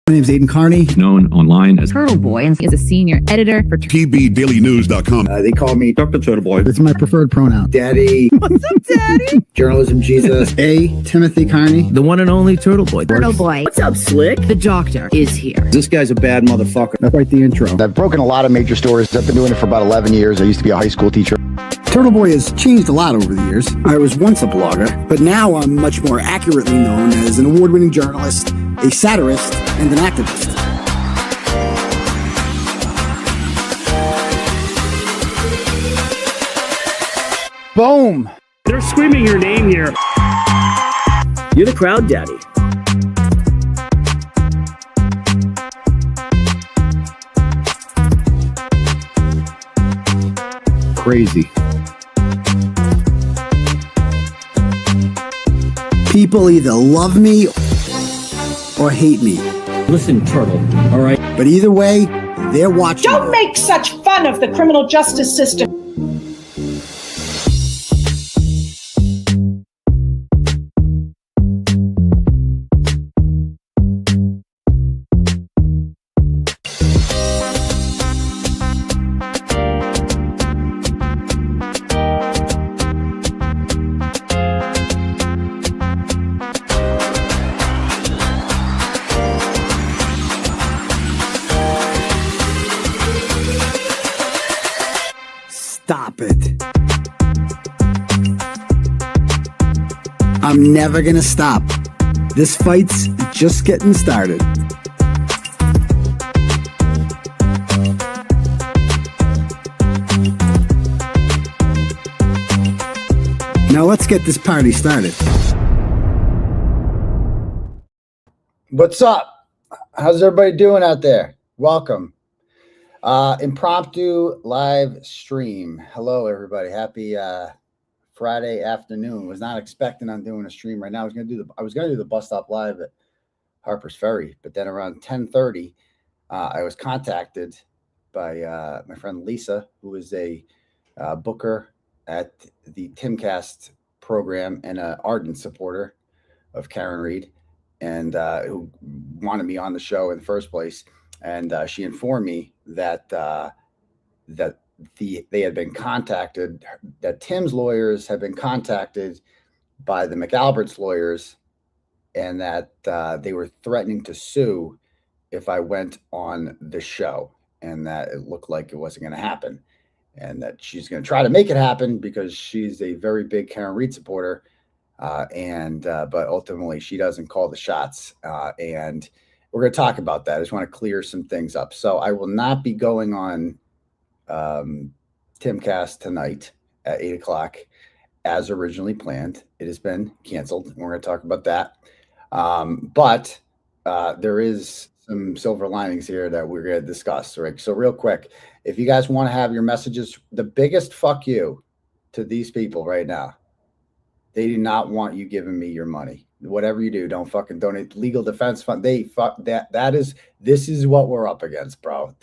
My name's Aiden Carney, known online as Turtleboy, and is a senior editor for TBDailyNews.com. They call me Dr. Turtleboy. It's my preferred pronoun. Daddy. What's up, Daddy? Journalism Jesus. A. Timothy Carney. The one and only Turtleboy. Turtleboy. What's up, Slick? The doctor is here. This guy's a bad motherfucker. That's quite the intro. I've broken a lot of major stories. I've been doing it for about 11 years. I used to be a high school teacher. Turtleboy has changed a lot over the years. I was once a blogger, but now I'm much more accurately known as an award-winning journalist, a satirist, and an activist. Boom! They're screaming your name here. You're the crowd daddy. crazy. People either love me or hate me. Listen, Turtle, all right? But either way, they're watching. Don't make such fun of the criminal justice system. Stop it. I'm never gonna stop. This fight's just getting started. Now let's get this party started. What's up? How's everybody doing out there? Welcome. Impromptu live stream. Hello, everybody. Happy Friday afternoon. Was not expecting on doing a stream right now. I was gonna do the bus stop live at Harper's Ferry, but then around 10:30, I was contacted by my friend Lisa, who is a booker at the Timcast program and an ardent supporter of Karen Reed, and who wanted me on the show in the first place. And she informed me that they had been contacted, that Tim's lawyers had been contacted by the McAlberts lawyers, and that they were threatening to sue if I went on the show, and that it looked like it wasn't going to happen, and that she's going to try to make it happen because she's a very big Karen Reed supporter, but ultimately she doesn't call the shots, and we're going to talk about that. I just want to clear some things up. So I will not be going on Timcast tonight at 8 o'clock as originally planned. It has been canceled. We're going to talk about that. But there is some silver linings here that we're going to discuss. Right? So real quick, if you guys want to have your messages, the biggest fuck you to these people right now. They do not want you giving me your money. Whatever you do, don't fucking donate. Legal defense fund. This is what we're up against, bro.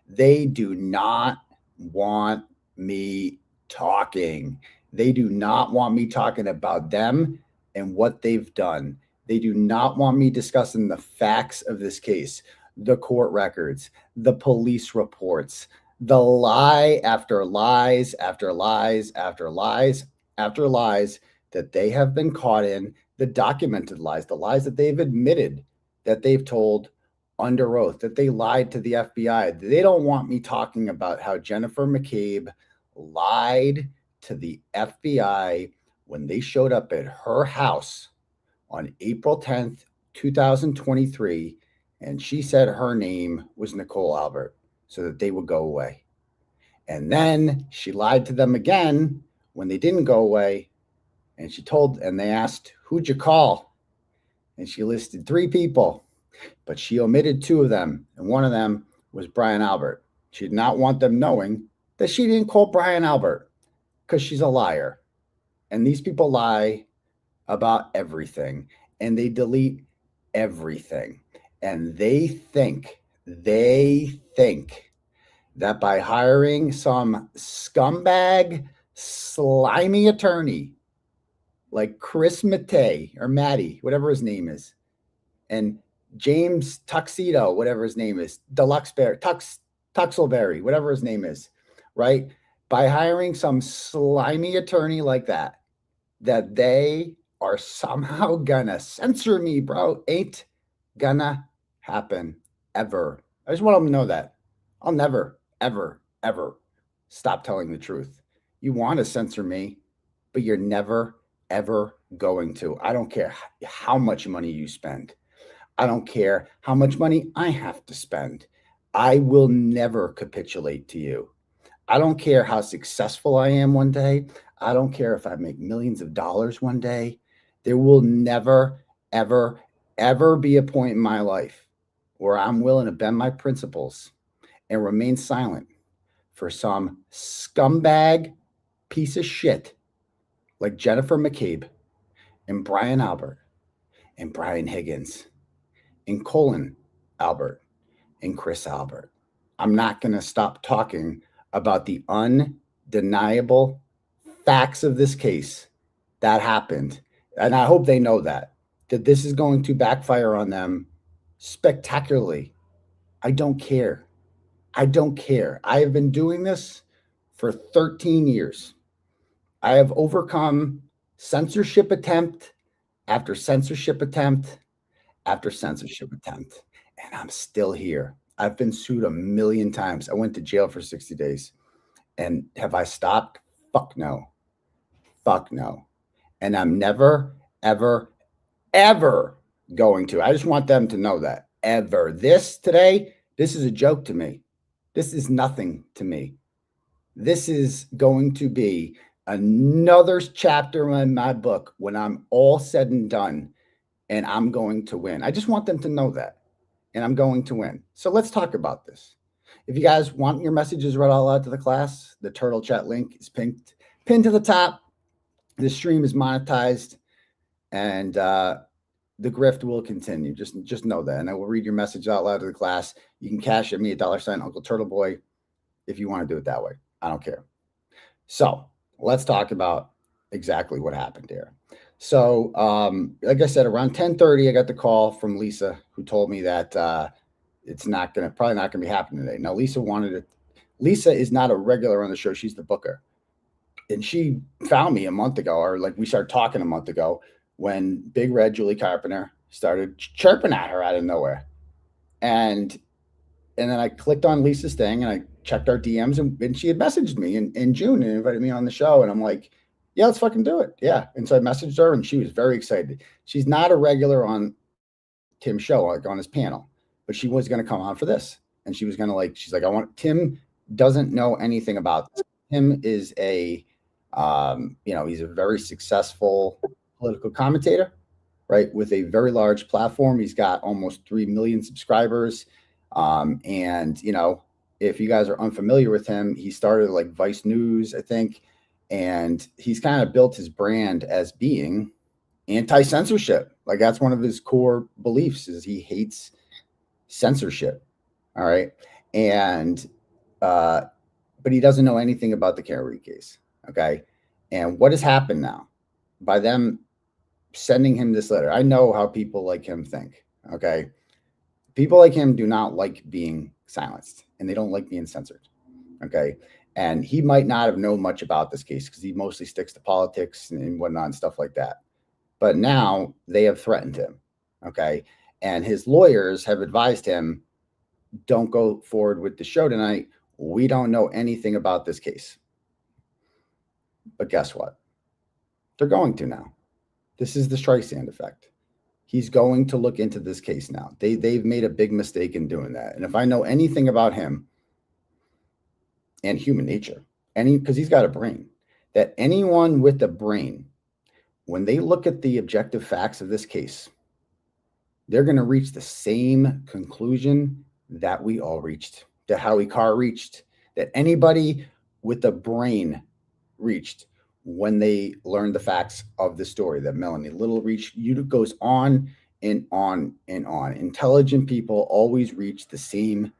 They do not want me talking. They do not want me talking about them and what they've done. They do not want me discussing the facts of this case, the court records, the police reports, the lie after lies after lies after lies after lies that they have been caught in, the documented lies, the lies that they've admitted that they've told under oath, that they lied to the FBI. They don't want me talking about how Jennifer McCabe lied to the FBI when they showed up at her house on April 10th, 2023, and she said her name was Nicole Albert so that they would go away. And then she lied to them again when they didn't go away. And they asked, who'd you call? And she listed 3 people, but she omitted 2 of them. And one of them was Brian Albert. She did not want them knowing that she didn't call Brian Albert because she's a liar. And these people lie about everything and they delete everything. And they think that by hiring some scumbag, slimy attorney like Chris Mattei or Matty, whatever his name is, and James Tuxedo, whatever his name is, Tuxelberry, whatever his name is, right? By hiring some slimy attorney like that they are somehow gonna censor me, bro. Ain't gonna happen ever. I just want them to know that. I'll never, ever, ever stop telling the truth. You want to censor me, but you're never, ever going to. I don't care how much money you spend. I don't care how much money I have to spend. I will never capitulate to you. I don't care how successful I am one day. I don't care if I make millions of dollars one day. There will never, ever, ever be a point in my life where I'm willing to bend my principles and remain silent for some scumbag piece of shit like Jennifer McCabe and Brian Albert and Brian Higgins and Colin Albert and Chris Albert. I'm not going to stop talking about the undeniable facts of this case that happened. And I hope they know that this is going to backfire on them spectacularly. I don't care. I don't care. I have been doing this for 13 years. I have overcome censorship attempt after censorship attempt after censorship attempt, and I'm still here. I've been sued a million times. I went to jail for 60 days. And have I stopped? Fuck no. Fuck no. And I'm never, ever, ever going to. I just want them to know that. Ever. This today, this is a joke to me. This is nothing to me. This is going to be another chapter in my book when I'm all said and done, and I'm going to win. I just want them to know that, and I'm going to win. So let's talk about this. If you guys want your messages read all out to the class, the Turtle Chat link is pinned to the top. The stream is monetized, and the grift will continue. Just know that, and I will read your message out loud to the class. You can cash at me at $ Uncle Turtleboy if you want to do it that way. I don't care. So let's talk about exactly what happened here. So, like I said, around 10:30, I got the call from Lisa, who told me that it's probably not gonna be happening today. Now, Lisa is not a regular on the show. She's the booker. And she found me a month ago, or like we started talking a month ago, when Big Red Julie Carpenter started chirping at her out of nowhere. And then I clicked on Lisa's thing and I checked our DMs, and she had messaged me in June and invited me on the show. And I'm like, yeah, let's fucking do it. Yeah. And so I messaged her and she was very excited. She's not a regular on Tim's show, like on his panel, but she was going to come on for this. And she was going to she's like, Tim doesn't know anything about this. Tim is he's a very successful political commentator, right? With a very large platform. He's got almost 3 million subscribers. And if you guys are unfamiliar with him, he started like Vice News, I think. And he's kind of built his brand as being anti-censorship. Like that's one of his core beliefs, is he hates censorship. All right. And, but he doesn't know anything about the Karen Read case. Okay. And what has happened now by them sending him this letter? I know how people like him think. Okay. People like him do not like being silenced, and they don't like being censored. Okay. And he might not have known much about this case because he mostly sticks to politics and whatnot and stuff like that. But now they have threatened him. Okay. And his lawyers have advised him, don't go forward with the show tonight. We don't know anything about this case. But guess what? They're going to now. This is the Streisand effect. He's going to look into this case now. They've made a big mistake in doing that. And if I know anything about him and human nature, because he's got a brain, that anyone with a brain, when they look at the objective facts of this case, they're going to reach the same conclusion that we all reached, that Howie Carr reached, that anybody with a brain reached when they learned the facts of the story that Melanie Little reached. It goes on and on and on. Intelligent people always reach the same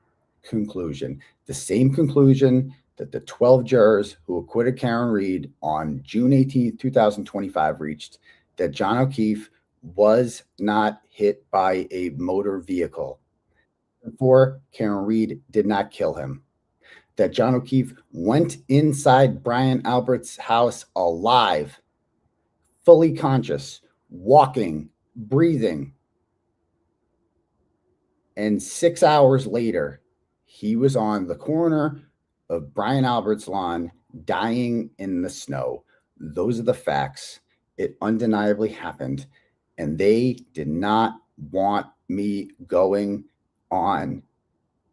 conclusion that the 12 jurors who acquitted Karen Read on June 18th, 2025 reached, that John O'Keefe was not hit by a motor vehicle. Therefore, Karen Reed did not kill him. That John O'Keefe went inside Brian Albert's house alive, fully conscious, walking, breathing. And 6 hours later, he was on the corner of Brian Albert's lawn, dying in the snow. Those are the facts. It undeniably happened. And they did not want me going on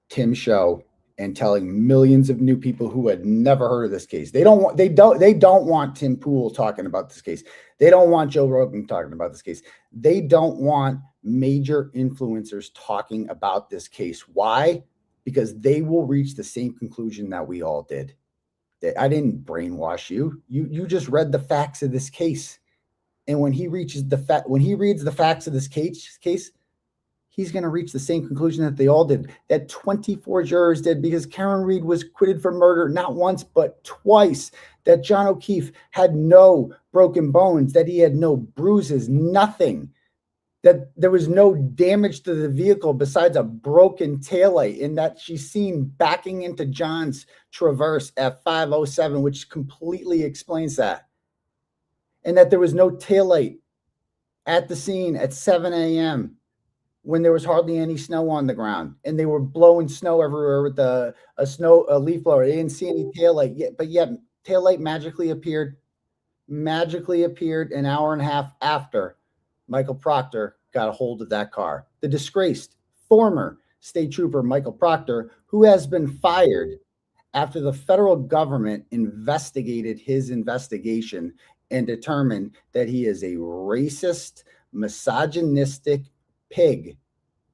Tim's show and telling millions of new people who had never heard of this case. They don't want Tim Pool talking about this case. They don't want Joe Rogan talking about this case. They don't want major influencers talking about this case. Why? Because they will reach the same conclusion that we all did. I didn't brainwash you. You just read the facts of this case. And when he reads the facts of this case, he's going to reach the same conclusion that they all did, that 24 jurors did, because Karen Reed was acquitted for murder not once, but twice, that John O'Keefe had no broken bones, that he had no bruises, nothing, that there was no damage to the vehicle besides a broken taillight, and that she's seen backing into John's Traverse at 5:07, which completely explains that. And that there was no taillight at the scene at 7 a.m. when there was hardly any snow on the ground, and they were blowing snow everywhere with a leaf blower. They didn't see any taillight yet, but yet taillight magically appeared an hour and a half after Michael Proctor got a hold of that car. The disgraced former state trooper Michael Proctor, who has been fired after the federal government investigated his investigation and determined that he is a racist, misogynistic pig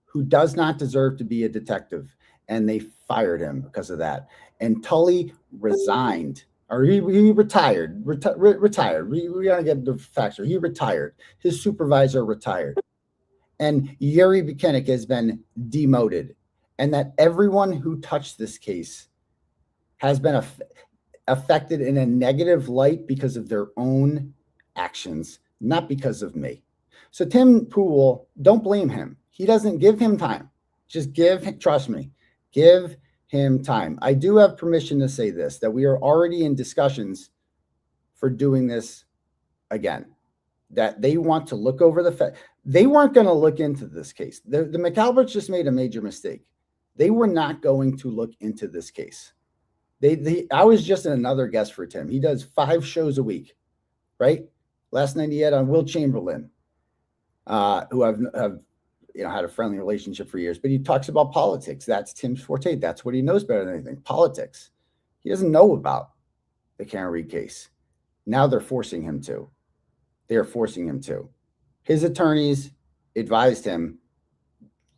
who does not deserve to be a detective, and they fired him because of that. And Tully resigned, or he retired. Retired. We gotta get the facts. He retired. His supervisor retired, and Yuri Buchanan has been demoted, and that everyone who touched this case has been affected in a negative light because of their own actions, not because of me. So Tim Pool, don't blame him. He doesn't. Give him time. Trust me, give him time. I do have permission to say this, that we are already in discussions for doing this again, that they want to look over the fact. They weren't going to look into this case. The McAlberts just made a major mistake. They were not going to look into this case. I was just another guest for Tim. He does 5 shows a week, right? Last night he had on Will Chamberlain, who I've had a friendly relationship for years, but he talks about politics. That's Tim's forte. That's what he knows better than anything, politics. He doesn't know about the Karen Reed case. Now they're forcing him to. They are forcing him to. His attorneys advised him,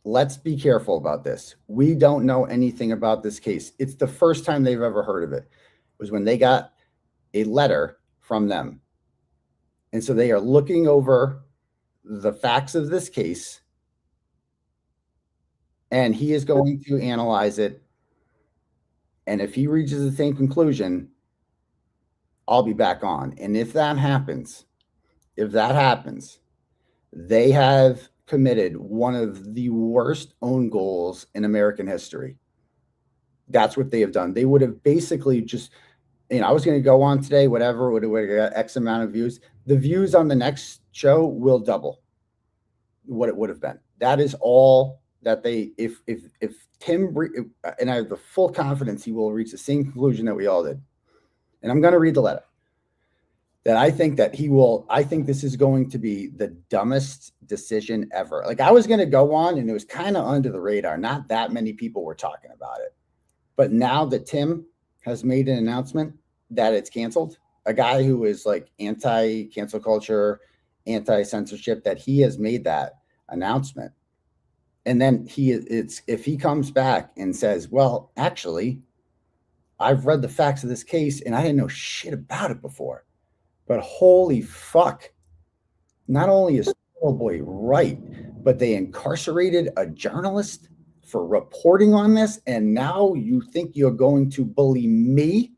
let's be careful about this. We don't know anything about this case. It's the first time they've ever heard of it. It was when they got a letter from them. And so they are looking over the facts of this case, and he is going to analyze it. And if he reaches the same conclusion, I'll be back on. And if that happens, they have committed one of the worst own goals in American history. That's what they have done. They would have basically just, I was going to go on today, whatever, would have got X amount of views. The views on the next show will double what it would have been. That is all that if Tim, and I have the full confidence he will reach the same conclusion that we all did. And I'm going to read the letter. That I think this is going to be the dumbest decision ever. Like, I was going to go on, and it was kind of under the radar. Not that many people were talking about it. But now that Tim has made an announcement that it's canceled, a guy who is like anti-cancel culture, anti-censorship, that he has made that announcement. And then if he comes back and says, well, actually, I've read the facts of this case and I didn't know shit about it before. But holy fuck, not only is Turtleboy right, but they incarcerated a journalist for reporting on this. And now you think you're going to bully me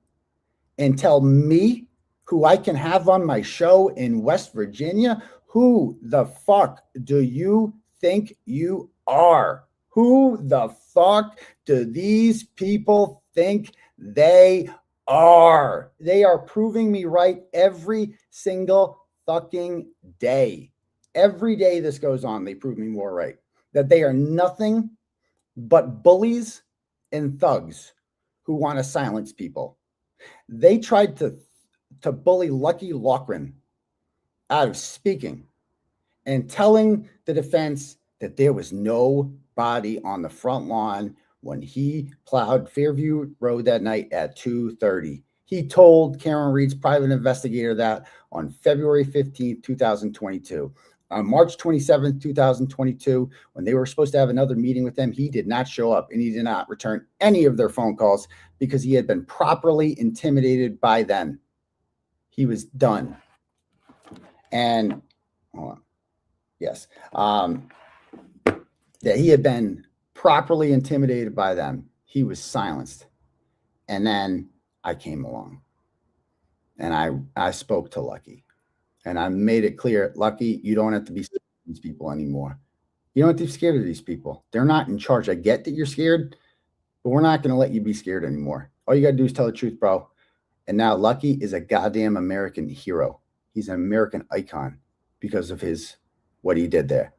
and tell me who I can have on my show in West Virginia, Who the fuck do you think you are? Who the fuck do these people think they are? They are proving me right every single fucking day. Every day this goes on, they prove me more right. That they are nothing but bullies and thugs who want to silence people. They tried to bully Lucky Loughran out of speaking and telling the defense that there was no body on the front lawn when he plowed Fairview Road that night at 2:30. He told Karen Reed's private investigator that on February 15th, 2022. On March 27th, 2022, when they were supposed to have another meeting with them, he did not show up and he did not return any of their phone calls because he had been properly intimidated by them. He was done. And hold on. Yes. That he had been properly intimidated by them. He was silenced. And then I came along and I spoke to Lucky and I made it clear, Lucky, you don't have to be scared of these people anymore. You don't have to be scared of these people. They're not in charge. I get that you're scared, but we're not going to let you be scared anymore. All you got to do is tell the truth, bro. And now Lucky is a goddamn American hero. He's an American icon because of what he did there.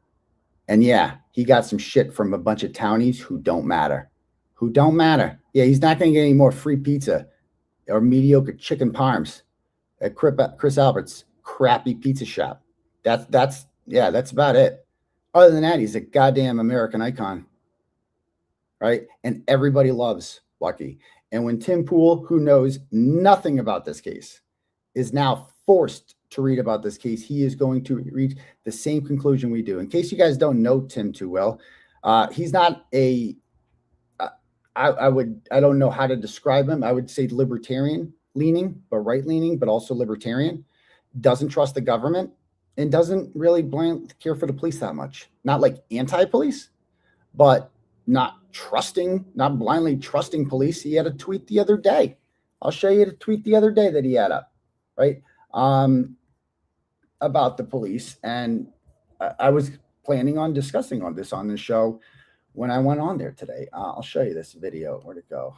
And yeah, he got some shit from a bunch of townies who don't matter. Who don't matter. Yeah, he's not going to get any more free pizza or mediocre chicken parms at Chris Albert's crappy pizza shop. That's about it. Other than that, he's a goddamn American icon. Right? And everybody loves Lucky. And when Tim Pool, who knows nothing about this case, is now forced to read about this case, he is going to reach the same conclusion we do. In case you guys don't know Tim too well, he's not a, I don't know how to describe him. I would say libertarian leaning, but right leaning, but also libertarian. Doesn't trust the government and doesn't really care for the police that much. Not like anti-police, but not blindly trusting police. He had a tweet the other day. I'll show you the tweet the other day that he had up, right? About the police. And I was planning on discussing on this show when I went on there today. I'll show you this video. Where'd it go?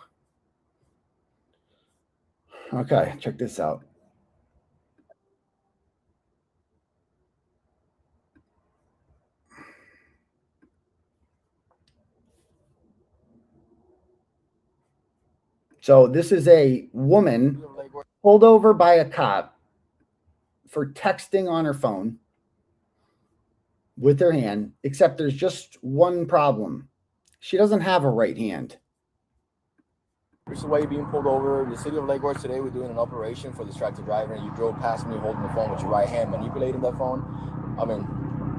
Okay, check this out. So this is a woman pulled over by a cop for texting on her phone with her hand, except there's just one problem. She doesn't have a right hand. This is why you're being pulled over. The city of Lake Worth today, we're doing an operation for distracted driver, and you drove past me holding the phone with your right hand, manipulating that phone. I mean,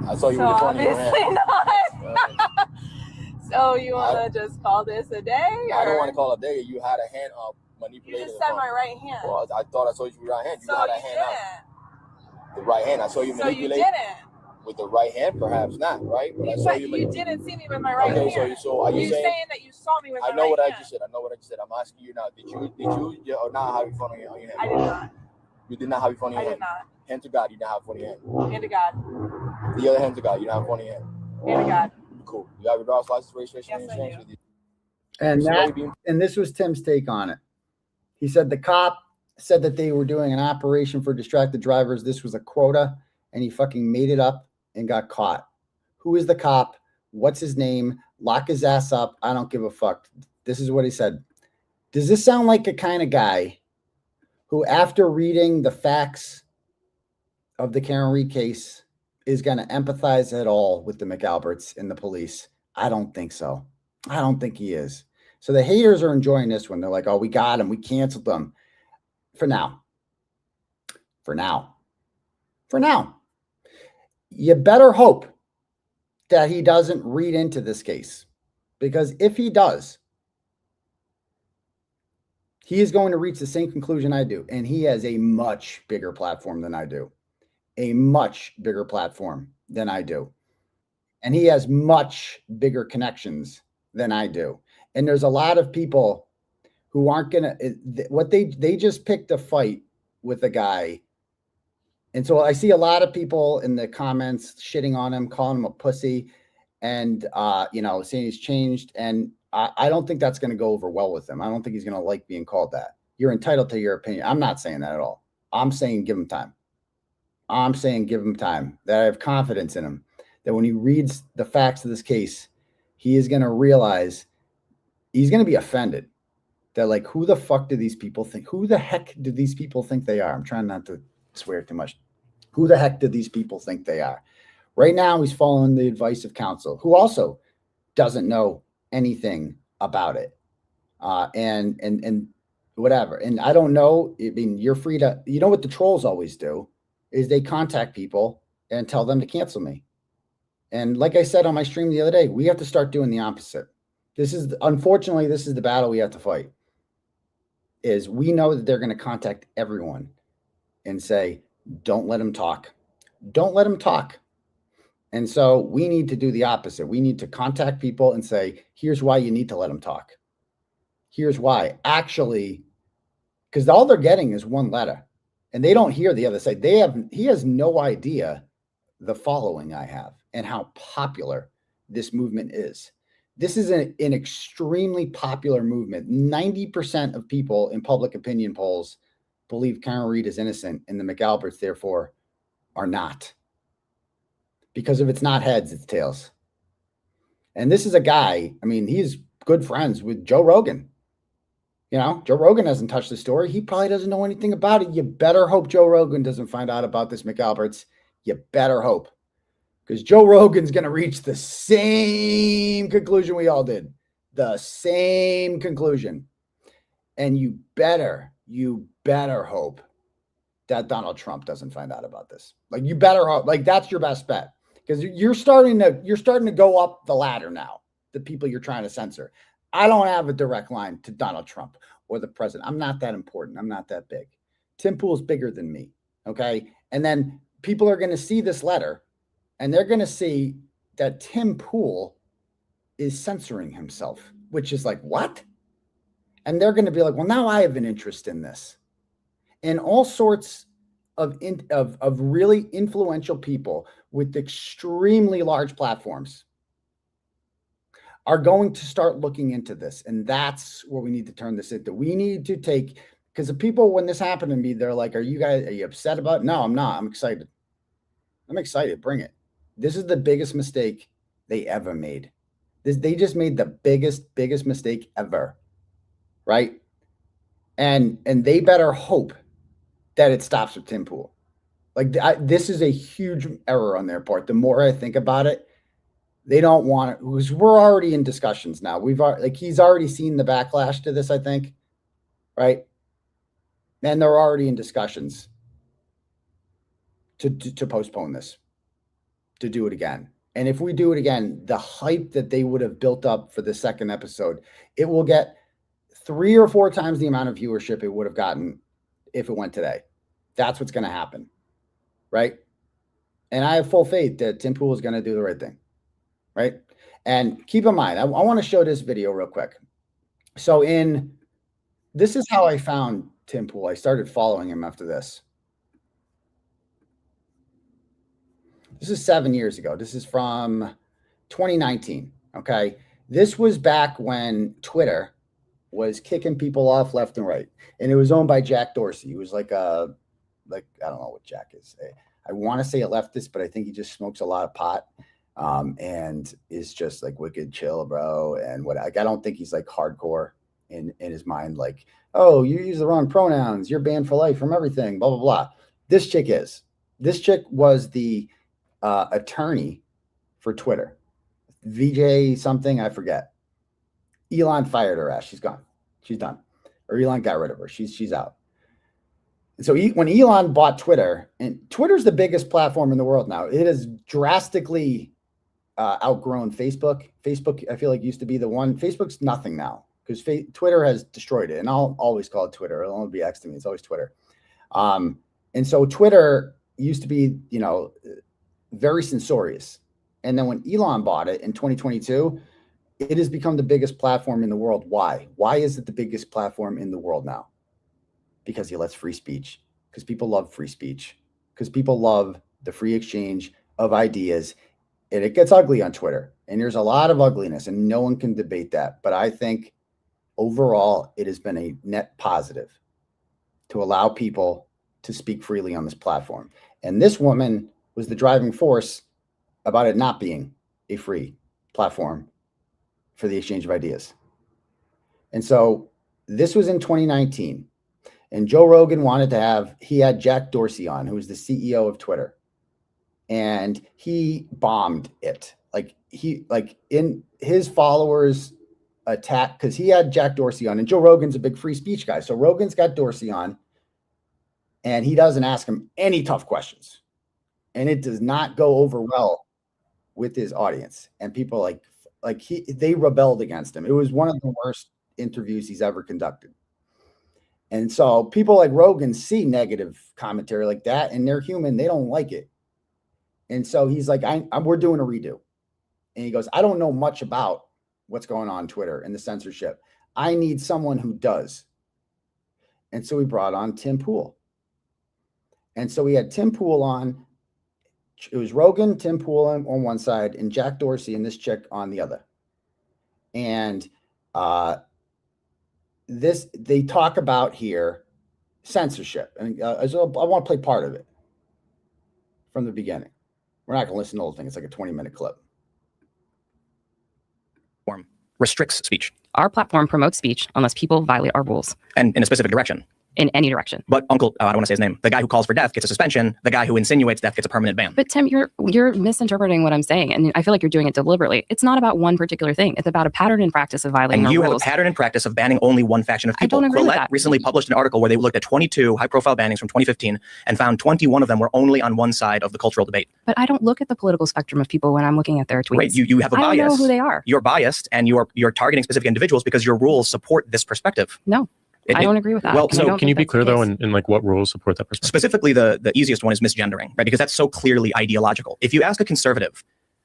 I saw you with the phone in your hand. Obviously not. So you want to just call this a day? Or? I don't want to call it a day. You had a hand up manipulating. You just said my right hand. Well, I thought I saw you with your right hand. You so had a you hand didn't. up. The right hand. I saw you manipulate. So you didn't. With the right hand, perhaps not, right? But I saw you. You didn't see me with my right hand. So are you saying that you saw me with my right hand? I know what I just said. I'm asking you now. Did you or not have your phone on your hand? I did not. You did not have your phone in your hand? I did not. Hand to God, you didn't have a phone in your hand. Hand to God. The other hand to God, you don't have a phone in your hand. Hand to God. Cool. You have your driver's license, registration, yes, and insurance? And this was Tim's take on it. He said the cop said that they were doing an operation for distracted drivers. This was a quota, and he fucking made it up and got caught. Who is the cop? What's his name? Lock his ass up. I don't give a fuck. This is what he said. Does this sound like a kind of guy who, after reading the facts of the Karen Reed case, is going to empathize at all with the McAlberts and the police? I don't think so. I don't think he is. So the haters are enjoying this one. They're like, oh, we got him. We canceled them. For now. For now. For now. You better hope that he doesn't read into this case, because if he does, he is going to reach the same conclusion I do. And he has a much bigger platform than I do. A much bigger platform than I do. And he has much bigger connections than I do. And there's a lot of people who aren't going to, they just picked a fight with a guy And so I see a lot of people in the comments shitting on him, calling him a pussy, and saying he's changed. And I don't think that's going to go over well with him. I don't think he's going to like being called that. You're entitled to your opinion. I'm not saying that at all. I'm saying give him time. I'm saying give him time. That I have confidence in him. That when he reads the facts of this case, he is going to realize he's going to be offended. That like, who the fuck do these people think? Who the heck do these people think they are? I'm trying not to swear too much. Who the heck do these people think they are? Right now, he's following the advice of counsel, who also doesn't know anything about it. And whatever. And I don't know. I mean, you're free to, you know what the trolls always do is they contact people and tell them to cancel me. And like I said on my stream the other day, we have to start doing the opposite. Unfortunately, this is the battle we have to fight. Is we know that they're going to contact everyone and say, don't let him talk. Don't let him talk. And so we need to do the opposite. We need to contact people and say, here's why you need to let him talk. Here's why. Actually, because all they're getting is one letter and they don't hear the other side. He has no idea the following I have and how popular this movement is. This is an extremely popular movement. 90% of people in public opinion polls believe Karen Read is innocent and the McAlberts, therefore, are not. Because if it's not heads, it's tails. And this is a guy, I mean, he's good friends with Joe Rogan. Joe Rogan hasn't touched the story. He probably doesn't know anything about it. You better hope Joe Rogan doesn't find out about this McAlberts. You better hope. Because Joe Rogan's going to reach the same conclusion we all did. The same conclusion. And you better hope that Donald Trump doesn't find out about this. Like, you better hope. Like, that's your best bet. Because you're starting to go up the ladder now, the people you're trying to censor. I don't have a direct line to Donald Trump or the president. I'm not that important. I'm not that big. Tim Pool's bigger than me. Okay. And then people are going to see this letter and they're going to see that Tim Pool is censoring himself, which is like, what? And they're going to be like, well, now I have an interest in this. And all sorts of really influential people with extremely large platforms are going to start looking into this. And that's where we need to turn this into. We need to take, because the people, when this happened to me, they're like, are you upset about it? No, I'm not. I'm excited. I'm excited. Bring it. This is the biggest mistake they ever made. They just made the biggest mistake ever. Right? And they better hope that it stops with Tim Pool. Like, this is a huge error on their part. The more I think about it, they don't want it, because we're already in discussions now. He's already seen the backlash to this, I think. Right? And they're already in discussions to postpone this, to do it again. And if we do it again, the hype that they would have built up for the second episode, it will get 3 or 4 times the amount of viewership it would have gotten if it went today. That's what's going to happen. Right? And I have full faith that Tim Pool is going to do the right thing. Right? And keep in mind, I want to show this video real quick. So this is how I found Tim Pool. I started following him after this. This is 7 years ago. This is from 2019. Okay. This was back when Twitter was kicking people off left and right. And it was owned by Jack Dorsey. He was like I don't know what Jack is. I want to say a leftist, but I think he just smokes a lot of pot. And is just like wicked chill, bro. And I don't think he's like hardcore in his mind. Like, oh, you use the wrong pronouns. You're banned for life from everything, blah, blah, blah. This chick was the attorney for Twitter. VJ something, I forget. Elon fired her ass. She's gone. She's done. Or Elon got rid of her. She's out. And so when Elon bought Twitter, and Twitter's the biggest platform in the world now, it has drastically outgrown Facebook. Facebook, I feel like, used to be the one. Facebook's nothing now because Twitter has destroyed it. And I'll always call it Twitter. It'll only be X to me. It's always Twitter. And so Twitter used to be, very censorious. And then when Elon bought it in 2022, it has become the biggest platform in the world. Why? Why is it the biggest platform in the world now? Because he lets free speech. Because people love free speech. because people love the free exchange of ideas, and it gets ugly on Twitter. And there's a lot of ugliness, and no one can debate that. But I think overall, it has been a net positive to allow people to speak freely on this platform. And this woman was the driving force about it not being a free platform for the exchange of ideas. And so this was in 2019. And Joe Rogan he had Jack Dorsey on, who was the CEO of Twitter. And he bombed it. In his followers attack, because he had Jack Dorsey on, and Joe Rogan's a big free speech guy. So Rogan's got Dorsey on, and he doesn't ask him any tough questions. And it does not go over well with his audience. And people they rebelled against him. It was one of the worst interviews he's ever conducted. And so people like Rogan see negative commentary like that, and they're human. They don't like it. And so he's like, we're doing a redo. And he goes, I don't know much about what's going on Twitter and the censorship. I need someone who does. And so we brought on Tim Pool. And so we had Tim Pool on. It was Rogan, Tim Pool on one side, and Jack Dorsey and this chick on the other. And they talk about here censorship. And I want to play part of it from the beginning. We're not going to listen to the whole thing. It's like a 20-minute clip. Restricts speech. Our platform promotes speech unless people violate our rules. And in a specific direction. In any direction. But Uncle, I don't want to say his name. The guy who calls for death gets a suspension. The guy who insinuates death gets a permanent ban. But Tim, you're misinterpreting what I'm saying, and I feel like you're doing it deliberately. It's not about one particular thing. It's about a pattern and practice of violating and our you rules. have a pattern and practice of banning only one faction of people. I don't agree with that. Recently published an article where they looked at 22 high-profile bannings from 2015 and found 21 of them were only on one side of the cultural debate. But I don't look at the political spectrum of people when I'm looking at their tweets. Right, you have a bias. I don't know who they are. You're biased, and you're targeting specific individuals because your rules support this perspective. No. I don't agree with that. Well, so can you be clear though in like what rules support that perspective? Specifically, the easiest one is misgendering, right? Because that's so clearly ideological. If you ask a conservative,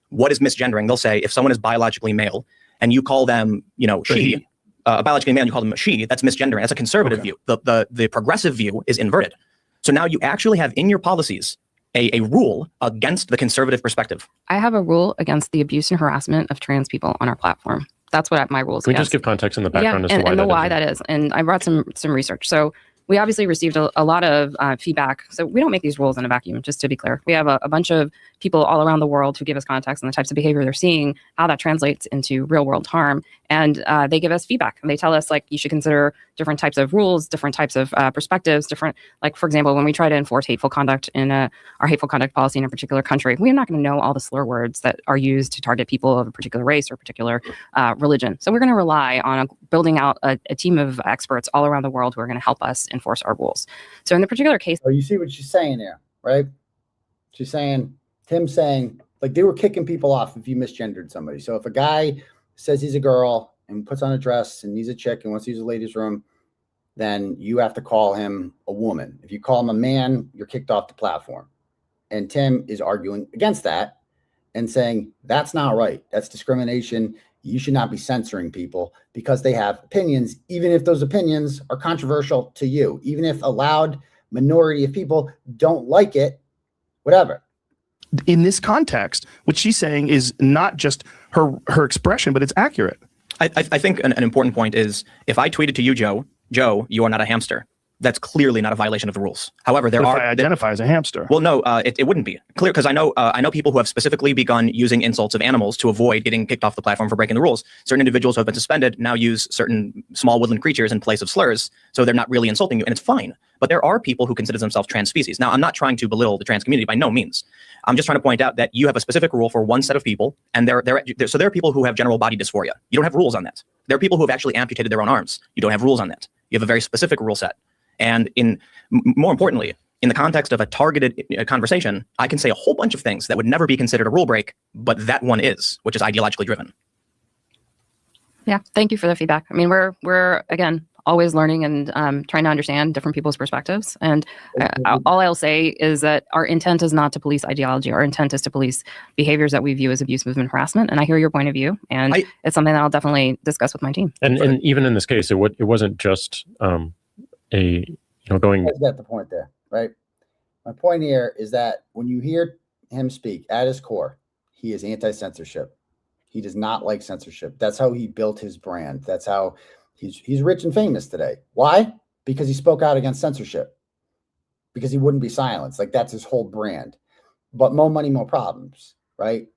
what is misgendering? They'll say if someone is biologically male and you call them, she, biologically male, and you call them a she, that's misgendering. That's a conservative view. The progressive view is inverted. So now you actually have in your policies a rule against the conservative perspective. I have a rule against the abuse and harassment of trans people on our platform. That's what my rules. Can we just give context in the background as to why that is? And I brought some research. So we obviously received a lot of feedback. So we don't make these rules in a vacuum, just to be clear. We have a bunch of people all around the world who give us context on the types of behavior they're seeing, how that translates into real world harm. And they give us feedback. And they tell us, you should consider different types of rules, different types of perspectives, different, for example, when we try to enforce hateful conduct in our hateful conduct policy in a particular country, we're not going to know all the slur words that are used to target people of a particular race or a particular religion. So we're going to rely on building out a team of experts all around the world who are going to help us enforce our rules. So in the particular case... Oh, you see what she's saying there, right? She's saying, Tim's saying, they were kicking people off if you misgendered somebody. So if a guy says he's a girl and puts on a dress and he's a chick and wants to use a ladies' room, then you have to call him a woman. If you call him a man, you're kicked off the platform. And Tim is arguing against that and saying, that's not right. That's discrimination. You should not be censoring people because they have opinions, even if those opinions are controversial to you, even if a loud minority of people don't like it, whatever. In this context, what she's saying is not just her expression, but it's accurate. I think an important point is if I tweeted to you, Joe, you are not a hamster. That's clearly not a violation of the rules. However, if I identify as a hamster. Well, no, it wouldn't be clear because I know people who have specifically begun using insults of animals to avoid getting kicked off the platform for breaking the rules. Certain individuals who have been suspended now use certain small woodland creatures in place of slurs, so they're not really insulting you, and it's fine. But there are people who consider themselves trans species. Now, I'm not trying to belittle the trans community by no means. I'm just trying to point out that you have a specific rule for one set of people, and there are people who have general body dysphoria. You don't have rules on that. There are people who have actually amputated their own arms. You don't have rules on that. You have a very specific rule set. And more importantly, in the context of a targeted conversation, I can say a whole bunch of things that would never be considered a rule break, but that one is, which is ideologically driven. Yeah, thank you for the feedback. I mean, we're again always learning and trying to understand different people's perspectives. And all I'll say is that our intent is not to police ideology. Our intent is to police behaviors that we view as abuse, movement, harassment. And I hear your point of view, and it's something that I'll definitely discuss with my team. And even in this case, it wasn't just going. You guys got the point there, right? My point here is that when you hear him speak, at his core, he is anti-censorship. He does not like censorship. That's how he built his brand. That's how he's rich and famous today. Why? Because he spoke out against censorship. Because he wouldn't be silenced. Like, that's his whole brand. But more money, more problems, right?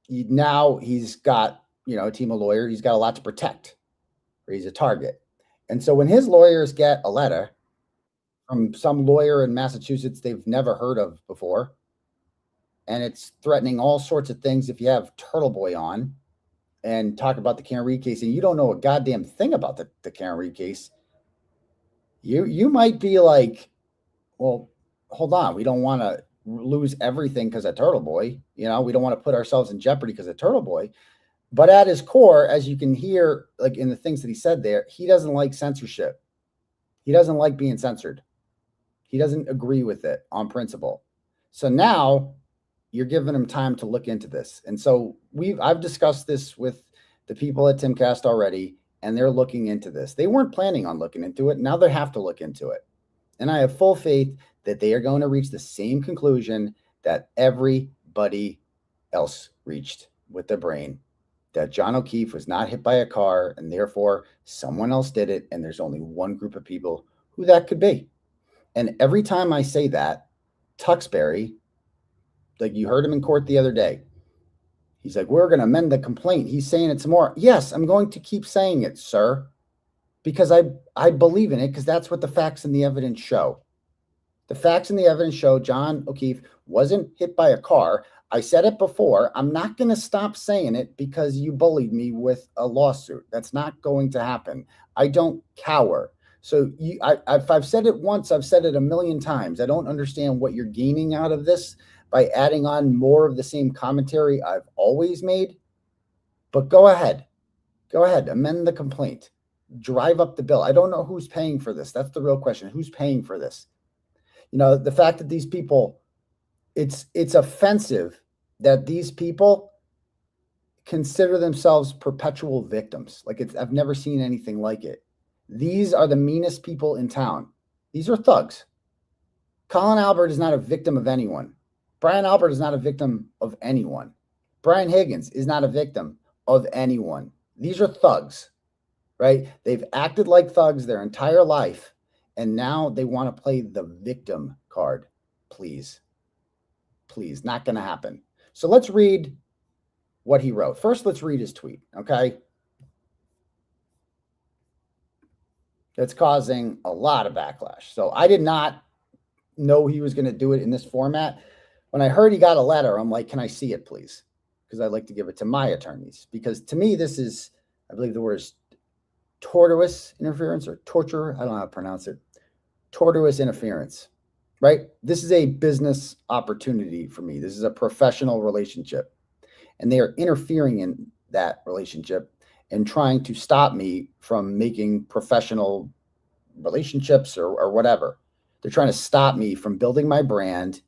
Now he's got, a team of lawyers. He's got a lot to protect, or he's a target. And so when his lawyers get a letter from some lawyer in Massachusetts they've never heard of before, and it's threatening all sorts of things if you have Turtleboy on and talk about the Karen Reed case, and you don't know a goddamn thing about the Karen Reed case, you might be like, well, hold on, we don't want to lose everything because of Turtleboy. We don't want to put ourselves in jeopardy because of Turtleboy. But at his core, as you can hear, like in the things that he said there, he doesn't like censorship. He doesn't like being censored. He doesn't agree with it on principle. So now you're giving him time to look into this. And so I've discussed this with the people at Timcast already, and they're looking into this. They weren't planning on looking into it. Now they have to look into it. And I have full faith that they are going to reach the same conclusion that everybody else reached with their brain, that John O'Keefe was not hit by a car, and therefore someone else did it, and there's only one group of people who that could be. And every time I say that, Tuxbury, like you heard him in court the other day, he's like, we're going to amend the complaint. He's saying it's more. Yes, I'm going to keep saying it, sir, because I believe in it, because that's what the facts and the evidence show. The facts and the evidence show John O'Keefe wasn't hit by a car. I said it before. I'm not going to stop saying it because you bullied me with a lawsuit. That's not going to happen. I don't cower. So if I've said it once, I've said it a million times. I don't understand what you're gaining out of this by adding on more of the same commentary I've always made. But go ahead. Go ahead. Amend the complaint. Drive up the bill. I don't know who's paying for this. That's the real question. Who's paying for this? The fact that these people, it's offensive that these people consider themselves perpetual victims. I've never seen anything like it. These are the meanest people in town. These are thugs. Colin Albert is not a victim of anyone. Brian Albert is not a victim of anyone. Brian Higgins is not a victim of anyone. These are thugs, right? They've acted like thugs their entire life, and now they want to play the victim card. Please. Please, not going to happen. So let's read what he wrote. First, let's read his tweet, okay? That's causing a lot of backlash. So I did not know he was going to do it in this format. When I heard he got a letter, I'm like, can I see it, please? Because I'd like to give it to my attorneys. Because to me, this is, I believe the word is tortuous interference or torture. I don't know how to pronounce it. Tortuous interference, right? This is a business opportunity for me. This is a professional relationship. And they are interfering in that relationship and trying to stop me from making professional relationships or whatever. They're trying to stop me from building my brand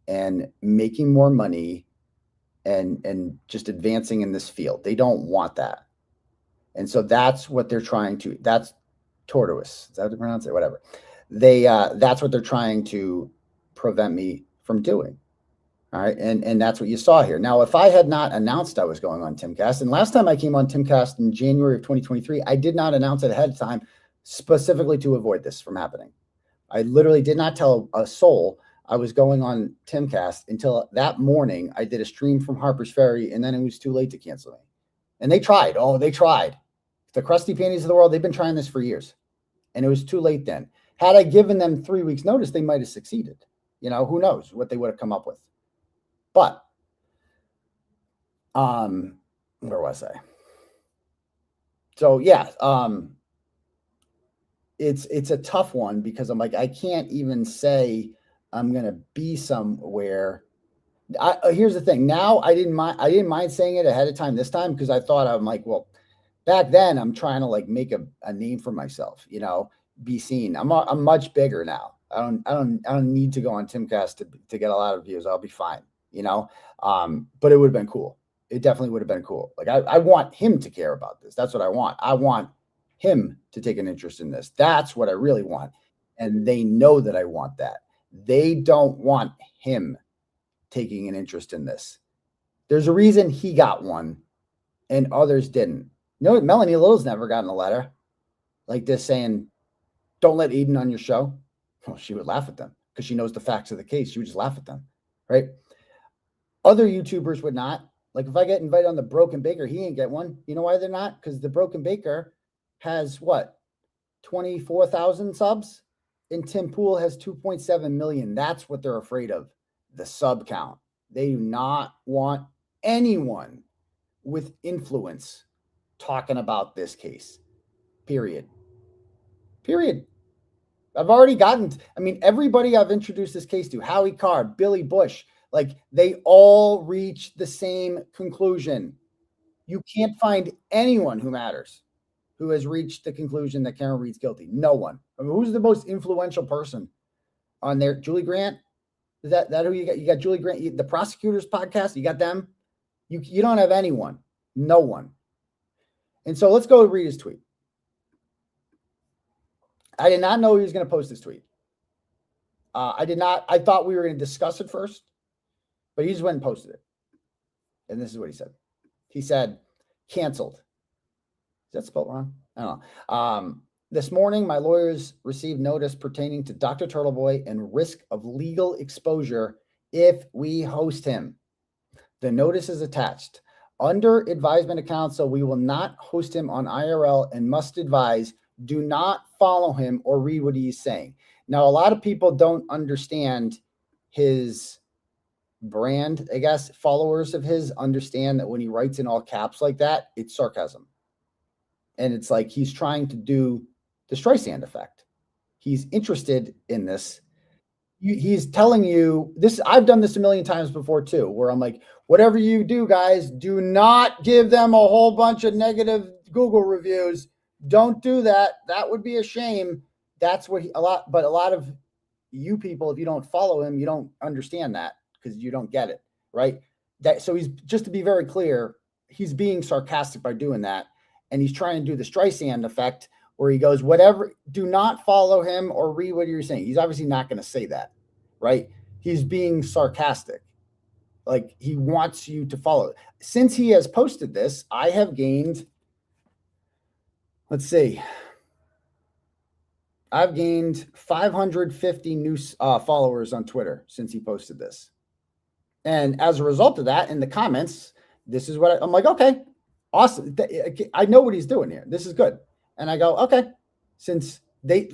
and making more money and just advancing in this field. They don't want that. And so that's what they're trying to, that's tortuous. Is that how to pronounce it? Whatever. That's what they're trying to prevent me from doing. All right. And that's what you saw here. Now, if I had not announced I was going on Timcast, and last time I came on Timcast in January of 2023, I did not announce it ahead of time specifically to avoid this from happening. I literally did not tell a soul I was going on Timcast until that morning. I did a stream from Harper's Ferry, and then it was too late to cancel me. And they tried. Oh, they tried. The crusty panties of the world, they've been trying this for years. And it was too late then. Had I given them 3 weeks notice, they might have succeeded. Who knows what they would have come up with. But, where was I? So, yeah, it's a tough one because I'm like, I can't even say I'm going to be somewhere. Here's the thing. Now I didn't mind saying it ahead of time this time because I thought I'm like, well, back then I'm trying to like make a name for myself, be seen. I'm much bigger now. I don't need to go on Timcast to get a lot of views. I'll be fine, but it would have been cool. It definitely would have been cool. Like I want him to care about this. That's what I want. I want him to take an interest in this. That's what I really want. And they know that I want that. They don't want him taking an interest in this. There's a reason he got one and others didn't. You know, Melanie Little's never gotten a letter like this saying, don't let Eden on your show. Well, she would laugh at them because she knows the facts of the case. She would just laugh at them, right? Other YouTubers would not. Like if I get invited on the Broken Baker, he ain't get one. You know why they're not? Because the Broken Baker has what? 24,000 subs? And Tim Pool has 2.7 million. That's what they're afraid of, the sub count. They do not want anyone with influence talking about this case. Period. I've already gotten, everybody I've introduced this case to, Howie Carr, Billy Bush, like they all reach the same conclusion. You can't find anyone who matters who has reached the conclusion that Karen Reed's guilty. No one. Who's the most influential person on there? Julie Grant? Is that who you got? You got Julie Grant, the Prosecutors Podcast. You got them. You don't have anyone. No one. And so let's go read his tweet. I did not know he was going to post this tweet. I thought we were going to discuss it first, but he just went and posted it. And this is what he said. He said, canceled. Is that spelled wrong? I don't know. This morning, my lawyers received notice pertaining to Dr. Turtleboy and risk of legal exposure if we host him. The notice is attached. Under advisement of counsel, we will not host him on IRL and must advise, do not follow him or read what he's saying. Now, a lot of people don't understand his brand, I guess. Followers of his understand that when he writes in all caps like that, it's sarcasm. And it's like he's trying to do the Streisand effect. He's interested in this. He's telling you this. I've done this a million times before too, where I'm like, whatever you do, guys, do not give them a whole bunch of negative Google reviews. Don't do that. That would be a shame. That's what a lot of you people, if you don't follow him, you don't understand that because you don't get it, right? So he's, just to be very clear, he's being sarcastic by doing that. And he's trying to do the Streisand effect where he goes, whatever, do not follow him or read what you're saying. He's obviously not going to say that, right? He's being sarcastic. Like he wants you to follow. Since he has posted this, I have gained, let's see, I've gained 550 new followers on Twitter since he posted this. And as a result of that, in the comments, this is what I'm like, okay, awesome. I know what he's doing here. This is good. And I go, okay, since they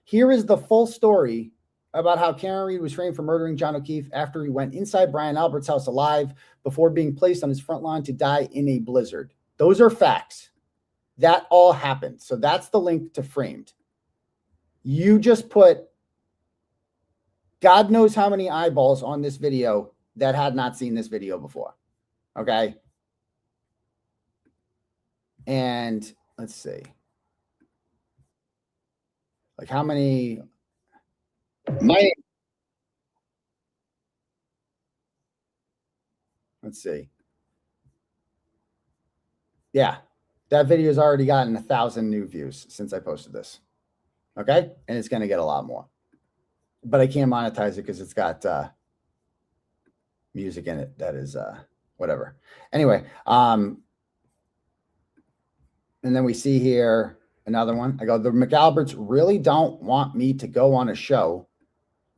here is the full story about how Karen Reed was framed for murdering John O'Keefe after he went inside Brian Albert's house alive before being placed on his front lawn to die in a blizzard. Those are facts. That all happened. So that's the link to Framed. You just put God knows how many eyeballs on this video that had not seen this video before. Okay. And let's see. Like how many? Let's see. Yeah, that video has already gotten 1,000 new views since I posted this. Okay, and it's going to get a lot more, but I can't monetize it because it's got music in it that is whatever. Anyway, and then we see here another one. I go, the McAlberts really don't want me to go on a show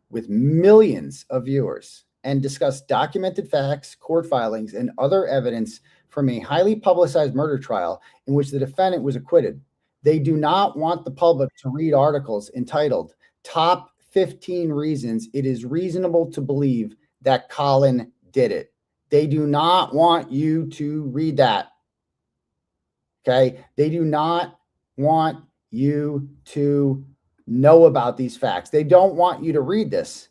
with millions of viewers and discuss documented facts, court filings, and other evidence from a highly publicized murder trial in which the defendant was acquitted. They do not want the public to read articles entitled Top 15 Reasons It is Reasonable to Believe That Colin Did It. They do not want you to read that. Okay? They do not want you to know about these facts. They don't want you to read this.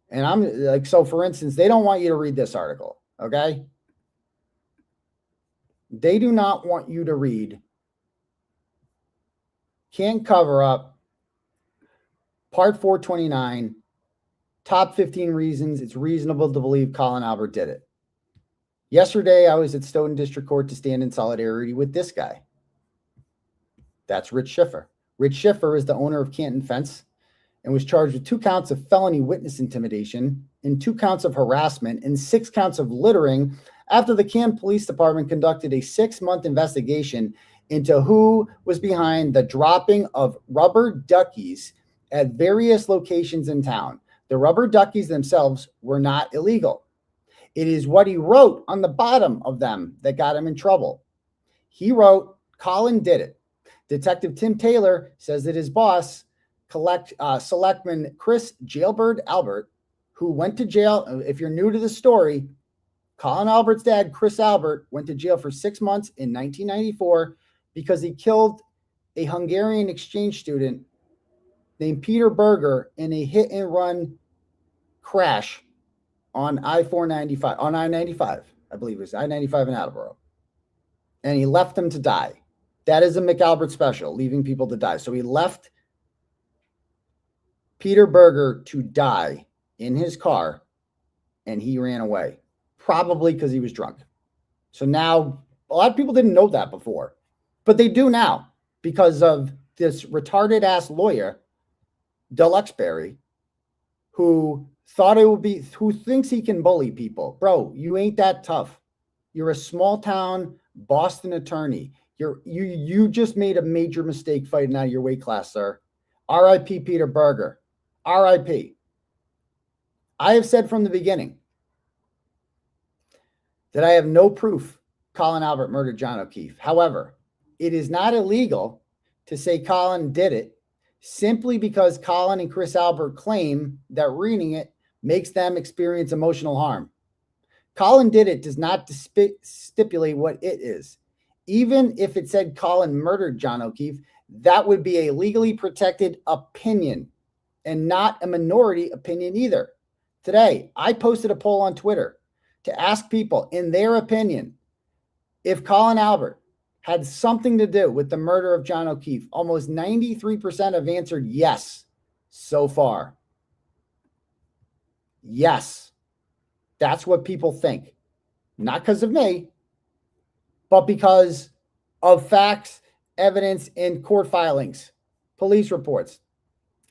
And I'm like, so for instance, they don't want you to read this article. Okay? They do not want you to read Can't Cover Up, Part 429, Top 15 Reasons It's Reasonable to Believe Colin Albert Did It. Yesterday, I was at Stoughton District Court to stand in solidarity with this guy. That's Rich Schiffer. Rich Schiffer is the owner of Canton Fence, and was charged with 2 counts of felony witness intimidation and 2 counts of harassment and 6 counts of littering after the Canton Police Department conducted a 6-month investigation into who was behind the dropping of rubber duckies at various locations in town. The rubber duckies themselves were not illegal. It is what he wrote on the bottom of them that got him in trouble. He wrote, Colin did it. Detective Tim Taylor says that his boss, Selectman Chris Jailbird Albert, who went to jail. If you're new to the story, Colin Albert's dad, Chris Albert, went to jail for 6 months in 1994 because he killed a Hungarian exchange student named Peter Berger in a hit and run crash on I-495, on I-95, I believe it was I-95 in Attleboro. And he left them to die. That is a McAlberts special, leaving people to die. So he left Peter Berger to die in his car, and he ran away, probably because he was drunk. So now, a lot of people didn't know that before, but they do now because of this retarded ass lawyer, Deluxeberry, who thought it would be, who thinks he can bully people. Bro, you ain't that tough. You're a small town Boston attorney. You just made a major mistake fighting out of your weight class, sir. R.I.P. Peter Berger. R.I.P. I have said from the beginning that I have no proof Colin Albert murdered John O'Keefe. However, it is not illegal to say Colin did it simply because Colin and Chris Albert claim that reading it makes them experience emotional harm. Colin did it does not stipulate what it is. Even if it said Colin murdered John O'Keefe, that would be a legally protected opinion and not a minority opinion either. Today, I posted a poll on Twitter to ask people, in their opinion, if Colin Albert had something to do with the murder of John O'Keefe. Almost 93% have answered yes so far. Yes. That's what people think. Not because of me, but because of facts, evidence, and court filings, police reports.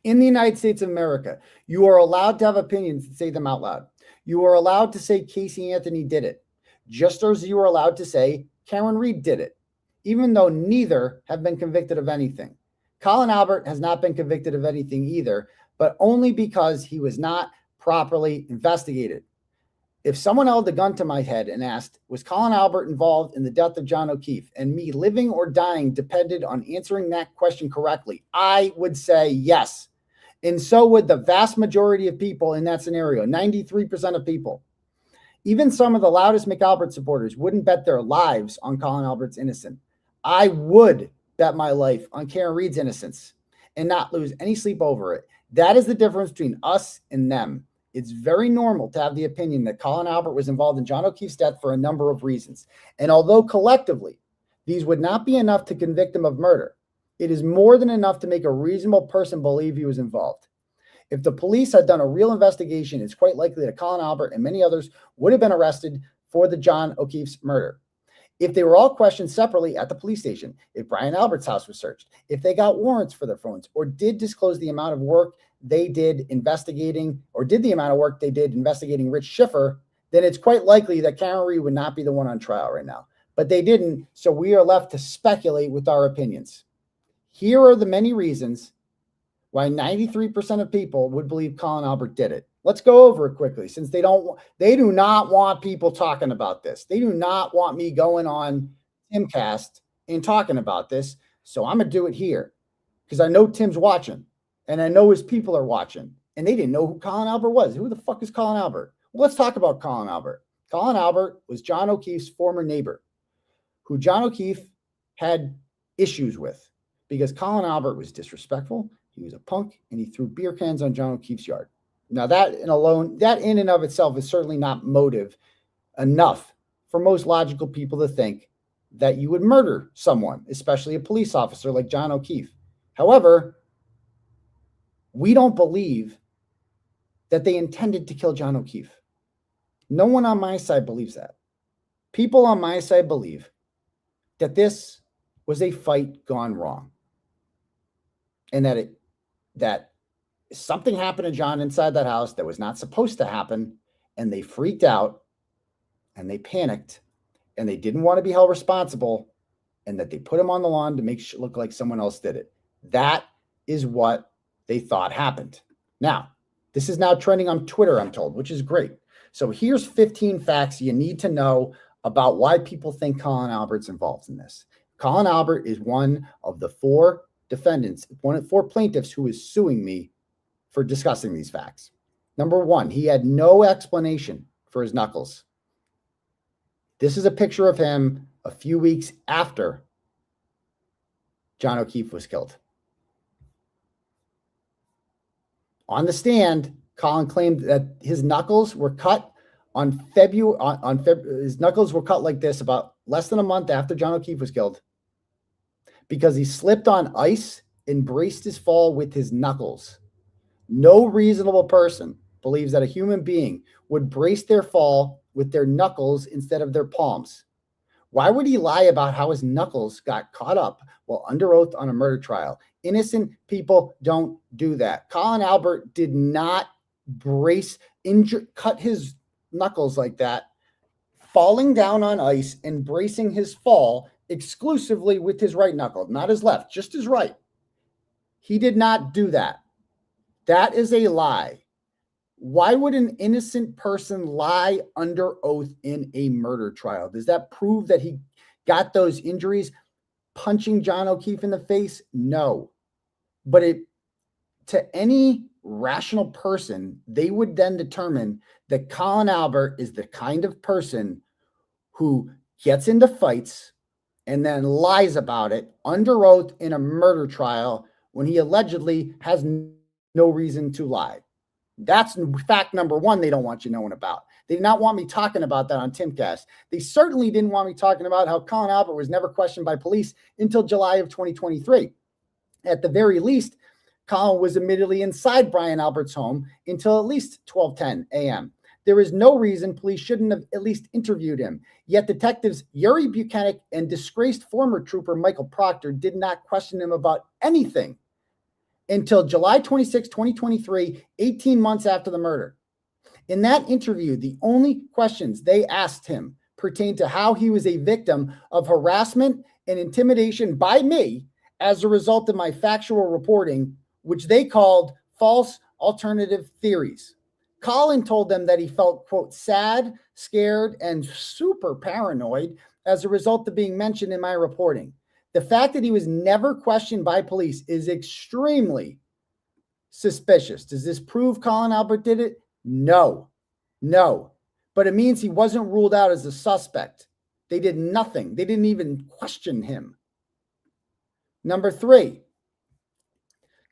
In the United States of America, you are allowed to have opinions and say them out loud. You are allowed to say Casey Anthony did it, just as you are allowed to say Karen Reed did it, even though neither have been convicted of anything. Colin Albert has not been convicted of anything either, but only because he was not properly investigated. If someone held a gun to my head and asked, was Colin Albert involved in the death of John O'Keefe, and me living or dying depended on answering that question correctly, I would say yes. And so would the vast majority of people in that scenario, 93% of people. Even some of the loudest McAlbert supporters wouldn't bet their lives on Colin Albert's innocence. I would bet my life on Karen Reed's innocence and not lose any sleep over it. That is the difference between us and them. It's very normal to have the opinion that Colin Albert was involved in John O'Keefe's death for a number of reasons. And although collectively, these would not be enough to convict him of murder, it is more than enough to make a reasonable person believe he was involved. If the police had done a real investigation, it's quite likely that Colin Albert and many others would have been arrested for the John O'Keefe's murder. If they were all questioned separately at the police station, if Brian Albert's house was searched, if they got warrants for their phones, or did disclose the amount of work they did investigating, or did the amount of work they did investigating Rich Schiffer, then it's quite likely that Karen Reed would not be the one on trial right now. But they didn't, so we are left to speculate with our opinions. Here are the many reasons why 93% of people would believe Colin Albert did it. Let's go over it quickly, since they do not want people talking about this. They do not want me going on Timcast and talking about this. So I'm going to do it here because I know Tim's watching and I know his people are watching, and they didn't know who Colin Albert was. Who the fuck is Colin Albert? Well, let's talk about Colin Albert. Colin Albert was John O'Keefe's former neighbor who John O'Keefe had issues with because Colin Albert was disrespectful. He was a punk, and he threw beer cans on John O'Keefe's yard. Now, that in and of itself is certainly not motive enough for most logical people to think that you would murder someone, especially a police officer like John O'Keefe. However, we don't believe that they intended to kill John O'Keefe. No one on my side believes that. People on my side believe that this was a fight gone wrong, and that something happened to John inside that house that was not supposed to happen, and they freaked out and they panicked and they didn't want to be held responsible, and that they put him on the lawn to make it look like someone else did it. That is what they thought happened. Now, this is now trending on Twitter, I'm told, which is great. So here's 15 facts you need to know about why people think Colin Albert's involved in this. Colin Albert is one of the 4 defendants, one of 4 plaintiffs who is suing me for discussing these facts. Number 1, he had no explanation for his knuckles. This is a picture of him a few weeks after John O'Keefe was killed. On the stand, Colin claimed that his knuckles were cut his knuckles were cut like this about less than a month after John O'Keefe was killed because he slipped on ice and braced his fall with his knuckles. No reasonable person believes that a human being would brace their fall with their knuckles instead of their palms. Why would he lie about how his knuckles got caught up while under oath on a murder trial? Innocent people don't do that. Colin Albert did not cut his knuckles like that, falling down on ice and bracing his fall exclusively with his right knuckle, not his left, just his right. He did not do that. That is a lie. Why would an innocent person lie under oath in a murder trial? Does that prove that he got those injuries punching John O'Keefe in the face? No. But to any rational person, they would then determine that Colin Albert is the kind of person who gets into fights and then lies about it under oath in a murder trial when he allegedly has no reason to lie. That's fact number 1 they don't want you knowing about. They did not want me talking about that on Timcast. They certainly didn't want me talking about how Colin Albert was never questioned by police until July of 2023. At the very least, Colin was admittedly inside Brian Albert's home until at least 12:10 a.m. There is no reason police shouldn't have at least interviewed him. Yet detectives Yuri Buchanan and disgraced former trooper Michael Proctor did not question him about anything until July 26, 2023, 18 months after the murder. In that interview, the only questions they asked him pertained to how he was a victim of harassment and intimidation by me as a result of my factual reporting, which they called false alternative theories. Colin told them that he felt, quote, sad, scared, and super paranoid as a result of being mentioned in my reporting. The fact that he was never questioned by police is extremely suspicious. Does this prove Colin Albert did it? No. But it means he wasn't ruled out as a suspect. They did nothing. They didn't even question him. Number 3,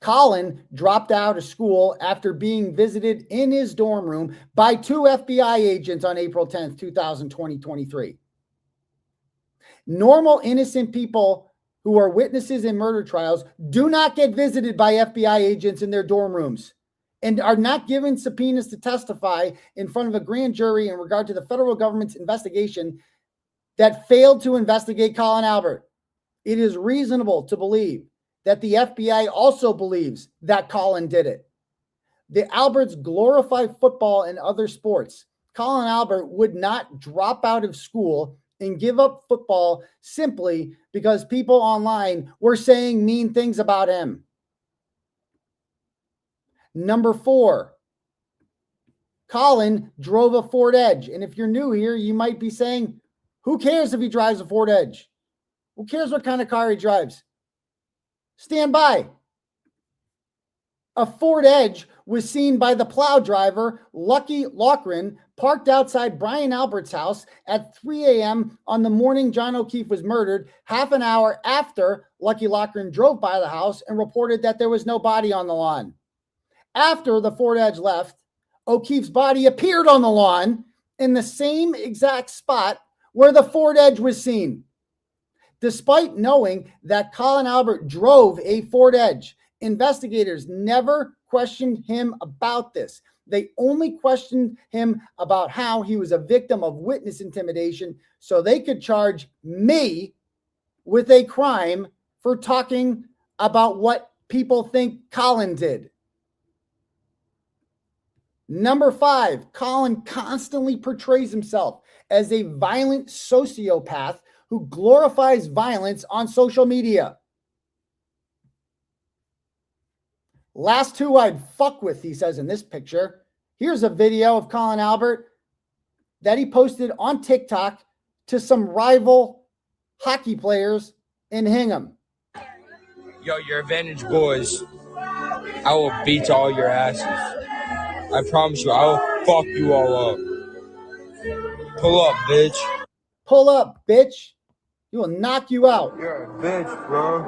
Colin dropped out of school after being visited in his dorm room by 2 FBI agents on April 10th, 2023. Normal, innocent people who are witnesses in murder trials do not get visited by FBI agents in their dorm rooms and are not given subpoenas to testify in front of a grand jury in regard to the federal government's investigation that failed to investigate Colin Albert. It is reasonable to believe that the FBI also believes that Colin did it. The Alberts glorify football and other sports. Colin Albert would not drop out of school and give up football simply because people online were saying mean things about him. Number 4, Colin drove a Ford Edge. And if you're new here, you might be saying, who cares if he drives a Ford Edge? Who cares what kind of car he drives? Stand by. A Ford Edge was seen by the plow driver, Lucky Loughran, parked outside Brian Albert's house at 3 a.m. on the morning John O'Keefe was murdered, half an hour after Lucky Loughran drove by the house and reported that there was no body on the lawn. After the Ford Edge left, O'Keefe's body appeared on the lawn in the same exact spot where the Ford Edge was seen. Despite knowing that Colin Albert drove a Ford Edge, investigators never questioned him about this. They only questioned him about how he was a victim of witness intimidation so they could charge me with a crime for talking about what people think Colin did. Number 5, Colin constantly portrays himself as a violent sociopath who glorifies violence on social media. Last 2 I'd fuck with, he says in this picture. Here's a video of Colin Albert that he posted on TikTok to some rival hockey players in Hingham. Yo, your advantage boys. I will beat all your asses. I promise you, I will fuck you all up. Pull up, bitch. Pull up, bitch. You will knock you out. You're a bitch, bro.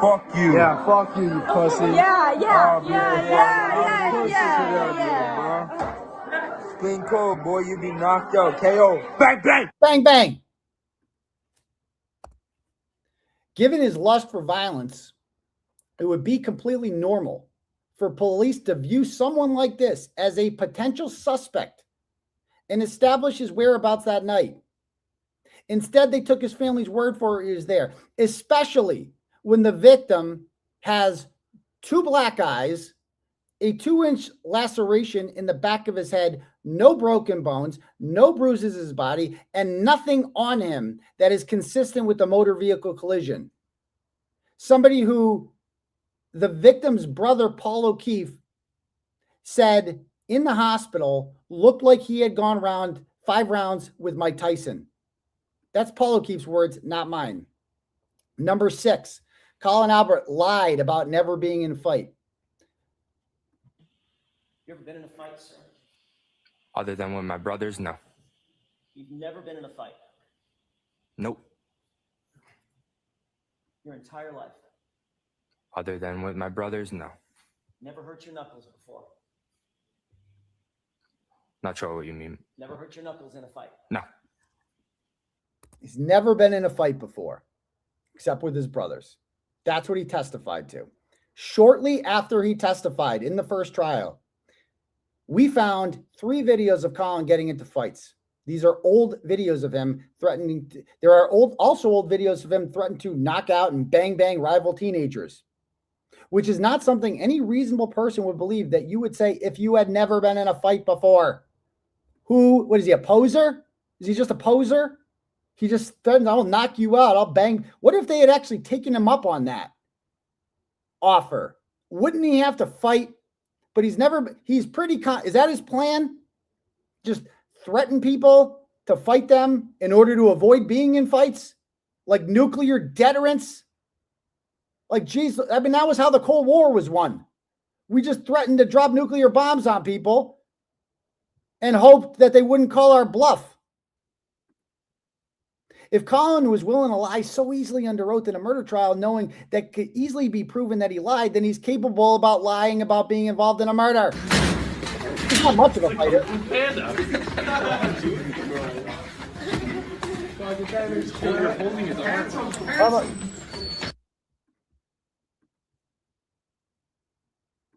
Fuck you. Yeah, fuck you, you pussy. Yeah. Clean cold, boy. You be knocked out. KO. Bang, bang. Bang, bang. Given his lust for violence, it would be completely normal for police to view someone like this as a potential suspect and establish his whereabouts that night. Instead, they took his family's word for it he was there, especially when the victim has 2 black eyes, a 2-inch laceration in the back of his head, no broken bones, no bruises in his body, and nothing on him that is consistent with the motor vehicle collision. Somebody who the victim's brother, Paul O'Keefe, said in the hospital looked like he had gone around 5 rounds with Mike Tyson. That's Paul O'Keefe's words, not mine. Number 6, Colin Albert lied about never being in a fight. You ever been in a fight, sir? Other than with my brothers, no. You've never been in a fight? Nope. Your entire life? Other than with my brothers, no. Never hurt your knuckles before? Not sure what you mean. Never hurt your knuckles in a fight? No. He's never been in a fight before, except with his brothers. That's what he testified to. Shortly after he testified in the first trial, we found 3 videos of Colin getting into fights. These are old videos of him threatening. There are also old videos of him threatening to knock out and bang rival teenagers, which is not something any reasonable person would believe that you would say if you had never been in a fight before. What is he, a poser? Is he just a poser? He just threatens, I'll knock you out, I'll bang. What if they had actually taken him up on that offer? Wouldn't he have to fight? But he's pretty, is that his plan? Just threaten people to fight them in order to avoid being in fights? Like nuclear deterrence? Like, geez, I mean, that was how the Cold War was won. We just threatened to drop nuclear bombs on people and hoped that they wouldn't call our bluff. If Colin was willing to lie so easily under oath in a murder trial, knowing that could easily be proven that he lied, then he's capable about lying about being involved in a murder. He's not much of a fighter.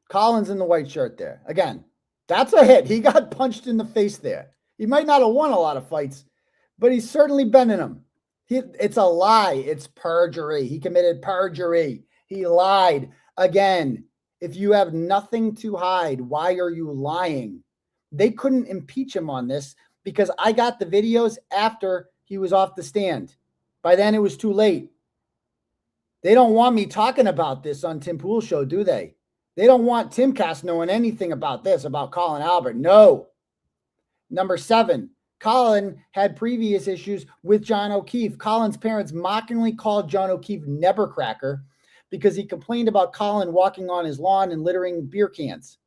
Colin's in the white shirt there. Again, that's a hit. He got punched in the face there. He might not have won a lot of fights, but he's certainly been in them. It's a lie. It's perjury. He committed perjury. He lied. Again, if you have nothing to hide, why are you lying? They couldn't impeach him on this because I got the videos after he was off the stand. By then, it was too late. They don't want me talking about this on Tim Pool's show, do they? They don't want Timcast knowing anything about this, about Colin Albert. No. Number 7. Colin had previous issues with John O'Keefe. Colin's parents mockingly called John O'Keefe Nevercracker because he complained about Colin walking on his lawn and littering beer cans.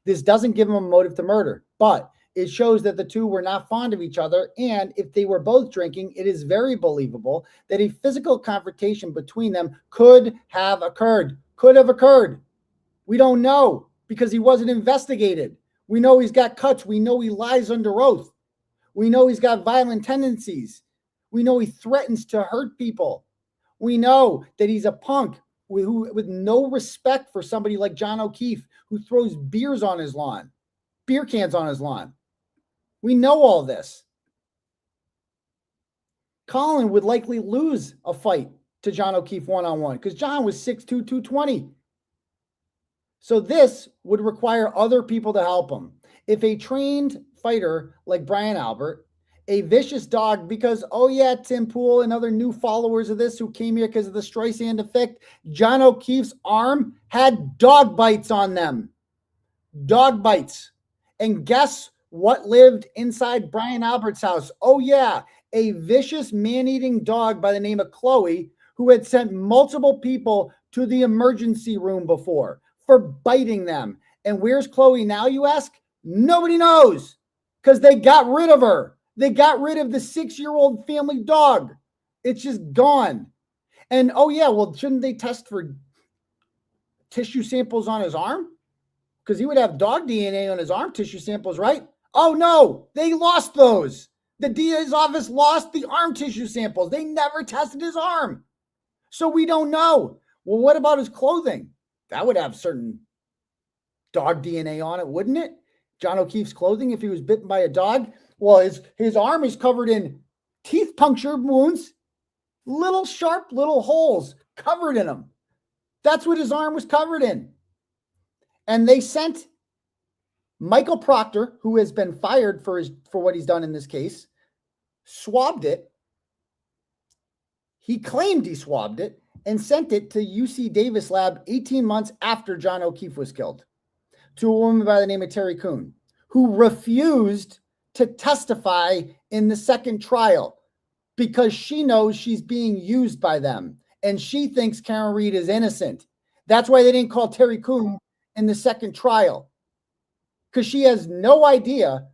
This doesn't give him a motive to murder, but it shows that the two were not fond of each other, and if they were both drinking, it is very believable that a physical confrontation between them could have occurred. Could have occurred. We don't know because he wasn't investigated. We know he's got cuts. We know he lies under oath. We know he's got violent tendencies. We know he threatens to hurt people. We know that he's a punk with no respect for somebody like John O'Keefe who throws beer cans on his lawn. We know all this. Colin would likely lose a fight to John O'Keefe one-on-one because John was 6'2", 220. So this would require other people to help him. if a trained fighter like Brian Albert, a vicious dog, because, oh yeah, Tim Pool and other new followers of this who came here because of the Streisand effect, John O'Keefe's arm had dog bites on them. Dog bites. And guess what lived inside Brian Albert's house? Oh yeah, a vicious man-eating dog by the name of Chloe, who had sent multiple people to the emergency room before for biting them. And where's Chloe now, you ask? Nobody knows, because they got rid of her. They got rid of the 6-year-old family dog. It's just gone. And oh yeah, well, shouldn't they test for tissue samples on his arm? Because he would have dog DNA on his arm tissue samples, right? Oh no, they lost those. The DA's office lost the arm tissue samples. They never tested his arm. So we don't know. Well, what about his clothing? That would have certain dog DNA on it, wouldn't it? John O'Keefe's clothing, if he was bitten by a dog. Well, his arm is covered in teeth puncture wounds, little sharp little holes covered in them. That's what his arm was covered in. And they sent Michael Proctor, who has been fired for what he's done in this case, swabbed it. He claimed he swabbed it and sent it to UC Davis lab 18 months after John O'Keefe was killed, to a woman by the name of Terry Kuhn, who refused to testify in the second trial because she knows she's being used by them and she thinks Karen Reed is innocent. That's why they didn't call Terry Kuhn in the second trial, because she has no idea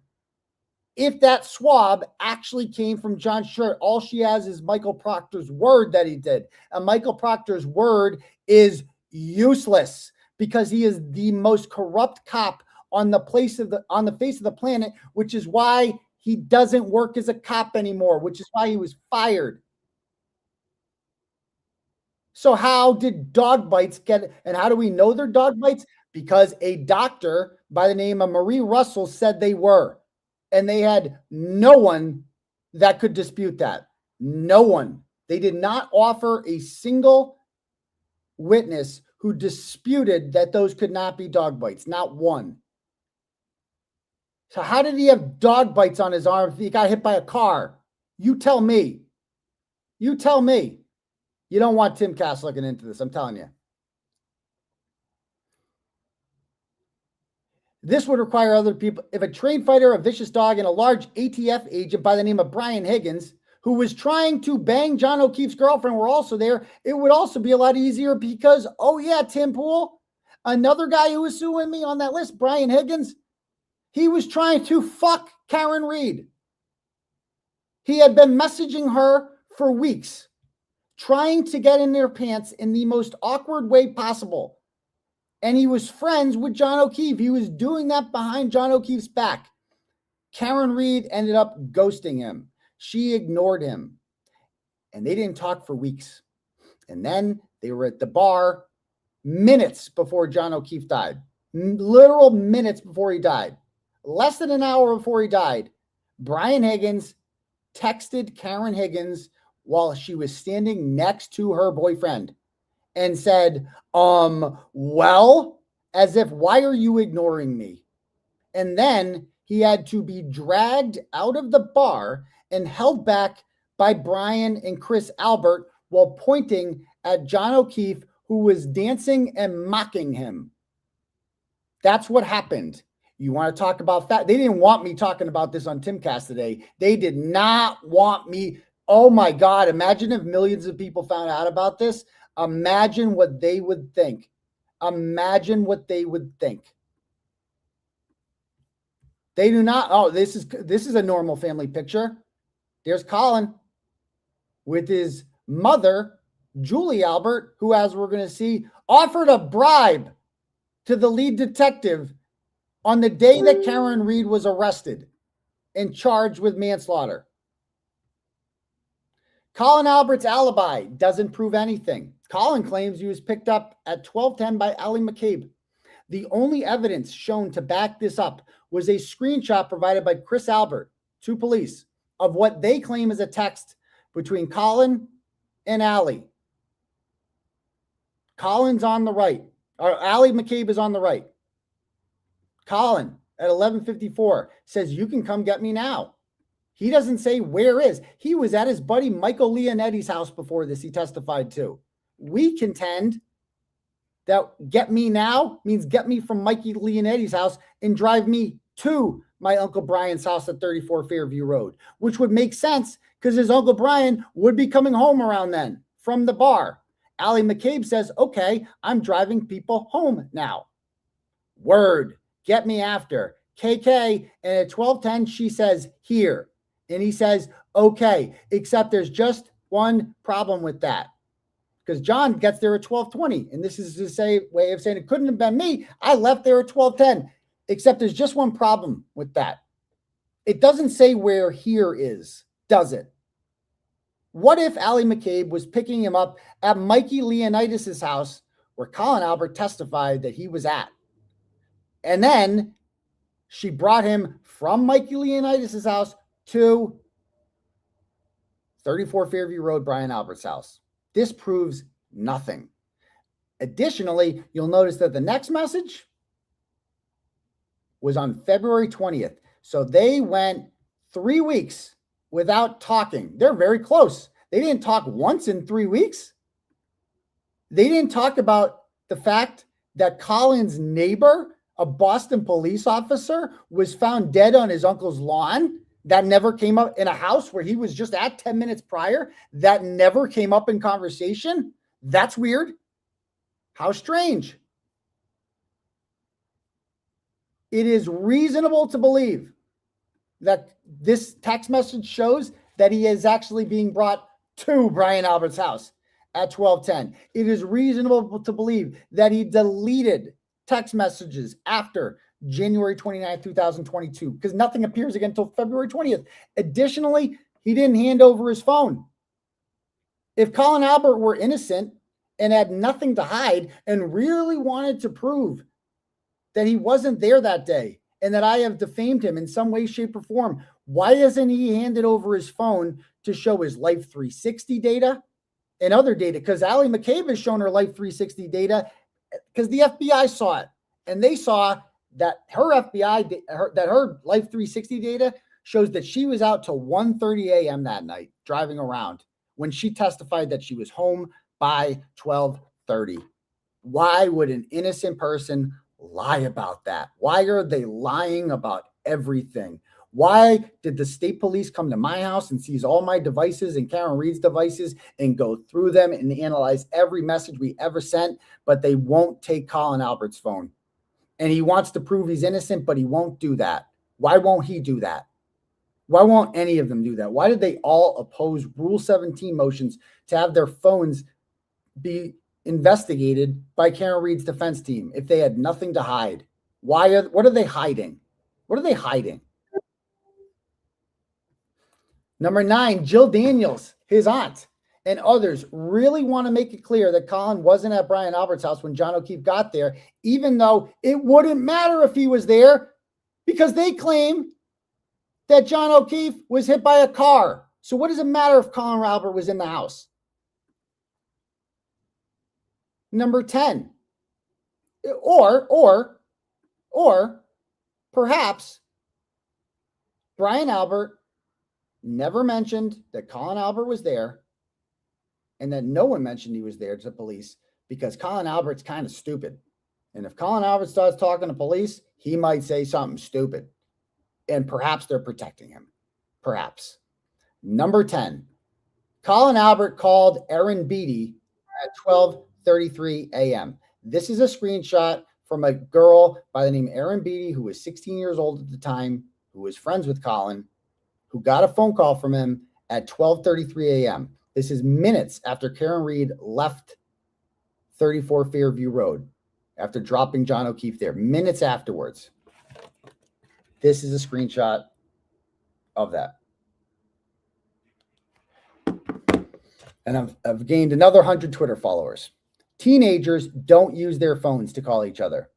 if that swab actually came from John's shirt. All she has is Michael Proctor's word that he did. And Michael Proctor's word is useless because he is the most corrupt cop on the face of the planet, which is why he doesn't work as a cop anymore, which is why he was fired. So how did dog bites get, and how do we know they're dog bites? Because a doctor by the name of Marie Russell said they were, and they had no one that could dispute that. No one. They did not offer a single witness who disputed that those could not be dog bites. Not one. So how did he have dog bites on his arm if he got hit by a car? You tell me. You tell me. You don't want Tim Cass looking into this, I'm telling you. This would require other people. If a trained fighter, a vicious dog, and a large ATF agent by the name of Brian Higgins, who was trying to bang John O'Keefe's girlfriend, were also there, it would also be a lot easier because, oh yeah, Tim Pool, another guy who was suing me on that list, Brian Higgins, he was trying to fuck Karen Reed. He had been messaging her for weeks, trying to get in their pants in the most awkward way possible. And he was friends with John O'Keefe. He was doing that behind John O'Keefe's back. Karen Reed ended up ghosting him. She ignored him. And they didn't talk for weeks. And then they were at the bar minutes before John O'Keefe died. Literal minutes before he died. Less than an hour before he died, Brian Higgins texted Karen Higgins while she was standing next to her boyfriend and said, well, as if, why are you ignoring me? And then he had to be dragged out of the bar and held back by Brian and Chris Albert while pointing at John O'Keefe, who was dancing and mocking him. That's what happened. You want to talk about that? They didn't want me talking about this on Timcast today. They did not want me. Oh my God. Imagine if millions of people found out about this. Imagine what they would think. Imagine what they would think. They do not. Oh, this is a normal family picture. There's Colin with his mother, Julie Albert, who, as we're going to see, offered a bribe to the lead detective on the day that Karen Reed was arrested and charged with manslaughter. Colin Albert's alibi doesn't prove anything. Colin claims he was picked up at 12:10 by Allie McCabe. The only evidence shown to back this up was a screenshot provided by Chris Albert to police of what they claim is a text between Colin and Allie. Colin's on the right, or Allie McCabe is on the right. Colin at 11:54 says, you can come get me now. He doesn't say where is. He was at his buddy Michael Leonetti's house before this. He testified to. We contend that get me now means get me from Mikey Leonetti's house and drive me to my Uncle Brian's house at 34 Fairview Road, which would make sense because his Uncle Brian would be coming home around then from the bar. Allie McCabe says, okay, I'm driving people home now. Word, get me after. KK, and at 12:10, she says, here. And he says, okay, except there's just one problem with that. Because John gets there at 12:20. And this is the way of saying it couldn't have been me. I left there at 12:10. Except there's just one problem with that. It doesn't say where here is, does it? What if Allie McCabe was picking him up at Mikey Leonidas' house where Colin Albert testified that he was at? And then she brought him from Mikey Leonidas' house to 34 Fairview Road, Brian Albert's house. This proves nothing. Additionally, you'll notice that the next message was on February 20th. So they went 3 weeks without talking. They're very close. They didn't talk once in 3 weeks. They didn't talk about the fact that Colin's neighbor, a Boston police officer, was found dead on his uncle's lawn. That never came up in a house where he was just at 10 minutes prior. That never came up in conversation. That's weird. How strange. It is reasonable to believe that this text message shows that he is actually being brought to Brian Albert's house at 12:10. It is reasonable to believe that he deleted text messages after January 29th, 2022, because nothing appears again until February 20th. Additionally, he didn't hand over his phone. If Colin Albert were innocent and had nothing to hide and really wanted to prove that he wasn't there that day and that I have defamed him in some way, shape, or form, why hasn't he handed over his phone to show his Life 360 data and other data? Because Allie McCabe has shown her Life 360 data because the FBI saw it. And they saw that her her Life 360 data shows that she was out till 1:30 a.m. that night driving around when she testified that she was home by 12:30. Why would an innocent person lie about that? Why are they lying about everything? Why did the state police come to my house and seize all my devices and Karen Reed's devices and go through them and analyze every message we ever sent, but they won't take Colin Albert's phone? And he wants to prove he's innocent, but he won't do that. Why won't he do that? Why won't any of them do that? Why did they all oppose Rule 17 motions to have their phones be investigated by Karen Reed's defense team if they had nothing to hide? What are they hiding? What are they hiding? Number 9, Jill Daniels, his aunt, and others really want to make it clear that Colin wasn't at Brian Albert's house when John O'Keefe got there, even though it wouldn't matter if he was there, because they claim that John O'Keefe was hit by a car. So what does it matter if Colin Albert was in the house? Number 10, or perhaps Brian Albert never mentioned that Colin Albert was there and that no one mentioned he was there to the police because Colin Albert's kind of stupid. And if Colin Albert starts talking to police, he might say something stupid. And perhaps they're protecting him. Perhaps. Number 10, Colin Albert called Erin Beatty at 12:33 a.m. This is a screenshot from a girl by the name Erin Beatty, who was 16 years old at the time, who was friends with Colin, who got a phone call from him at 12:33 a.m. This is minutes after Karen Reed left 34 Fairview Road after dropping John O'Keefe there, minutes afterwards. This is a screenshot of that. And I've gained another 100 Twitter followers. Teenagers don't use their phones to call each other.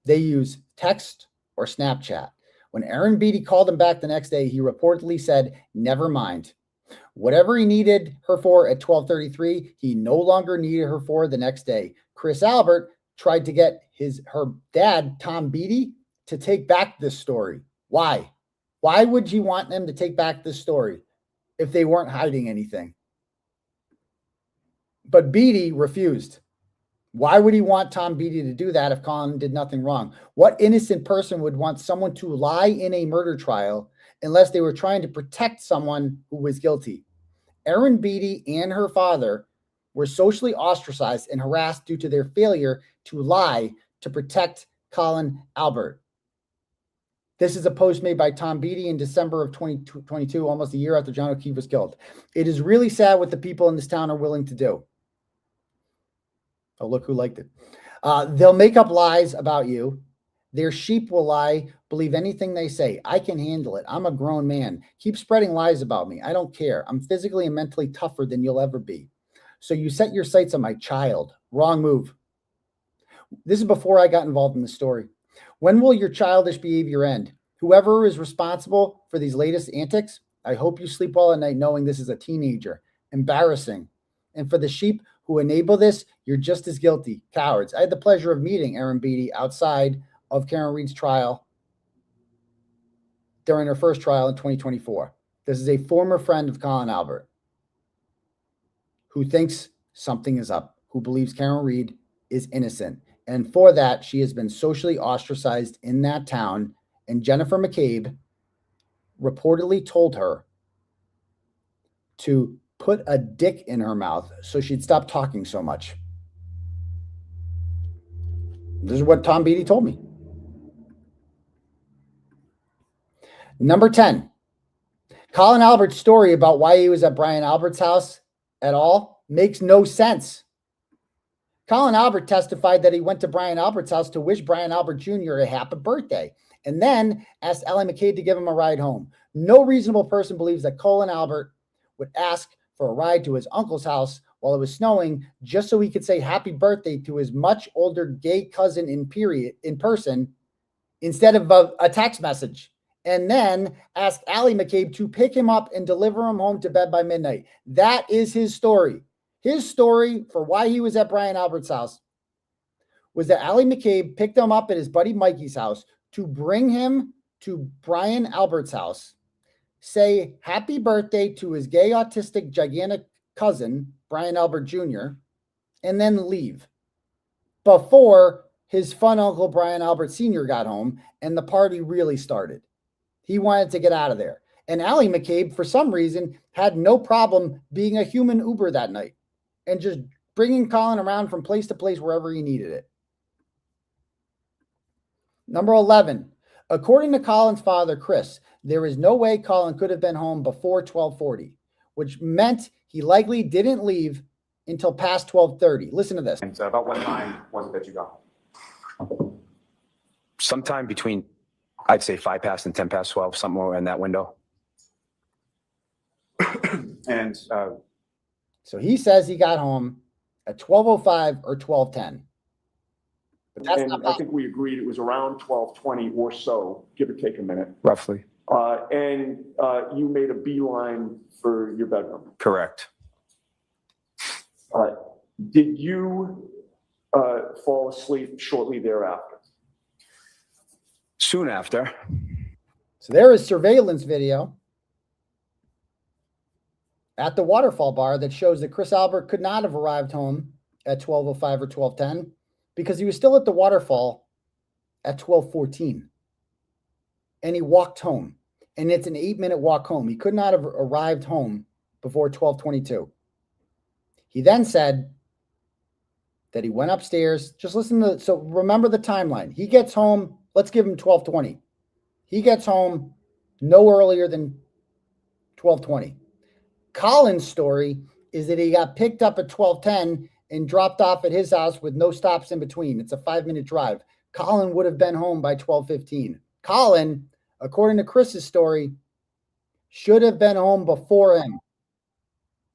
They use text or Snapchat. When Erin Beatty called him back the next day, he reportedly said, never mind. Whatever he needed her for at 12:33, he no longer needed her for the next day. Chris Albert tried to get her dad, Tom Beatty, to take back this story. Why? Why would you want them to take back this story if they weren't hiding anything? But Beatty refused. Why would he want Tom Beatty to do that if Colin did nothing wrong? What innocent person would want someone to lie in a murder trial unless they were trying to protect someone who was guilty? Erin Beatty and her father were socially ostracized and harassed due to their failure to lie to protect Colin Albert. This is a post made by Tom Beatty in December of 2022, almost a year after John O'Keefe was killed. It is really sad what the people in this town are willing to do. Oh, look who liked it. They'll make up lies about you. Their sheep will lie, believe anything they say. I can handle it. I'm a grown man. Keep spreading lies about me. I don't care. I'm physically and mentally tougher than you'll ever be. So you set your sights on my child. Wrong move. This is before I got involved in the story. When will your childish behavior end? Whoever is responsible for these latest antics, I hope you sleep well at night knowing this is a teenager. Embarrassing. And for the sheep who enable this, you're just as guilty. Cowards. I had the pleasure of meeting Erin Beatty outside of Karen Reed's trial during her first trial in 2024. This is a former friend of Colin Albert who thinks something is up, who believes Karen Reed is innocent. And for that, she has been socially ostracized in that town. And Jennifer McCabe reportedly told her to put a dick in her mouth so she'd stop talking so much. This is what Tom Beatty told me. Number 10, Colin Albert's story about why he was at Brian Albert's house at all makes no sense. Colin Albert testified that he went to Brian Albert's house to wish Brian Albert Jr. a happy birthday and then asked Ellie McCabe to give him a ride home. No reasonable person believes that Colin Albert would ask for a ride to his uncle's house while it was snowing just so he could say happy birthday to his much older gay cousin in person instead of a text message, and then ask Allie McCabe to pick him up and deliver him home to bed by midnight. That is his story. His story for why he was at Brian Albert's house was that Allie McCabe picked him up at his buddy Mikey's house to bring him to Brian Albert's house, say happy birthday to his gay, autistic, gigantic cousin, Brian Albert Jr., and then leave before his fun uncle, Brian Albert Sr., got home and the party really started. He wanted to get out of there. And Allie McCabe, for some reason, had no problem being a human Uber that night and just bringing Colin around from place to place wherever he needed it. Number 11, according to Colin's father, Chris, there is no way Colin could have been home before 12:40, which meant he likely didn't leave until past 12:30. Listen to this. And so about what time was it that you got home? Sometime between, I'd say 5 past and 10 past 12, somewhere in that window. And so he says he got home at 12:05 or 12:10. But that's and not I think we agreed it was around 12:20 or so, give or take a minute. Roughly. And you made a beeline for your bedroom. Correct. Did you fall asleep shortly thereafter? Soon after. So there is surveillance video at the waterfall bar that shows that Chris Albert could not have arrived home at 12:05 or 12:10 because he was still at the waterfall at 12:14. And he walked home. And it's an 8-minute walk home. He could not have arrived home before 12:22. He then said that he went upstairs. Just listen to, so remember the timeline. He gets home, let's give him 12:20. He gets home no earlier than 12:20. Colin's story is that he got picked up at 12:10 and dropped off at his house with no stops in between. It's a 5-minute drive. Colin would have been home by 12:15. Colin, according to Chris's story, should have been home before him,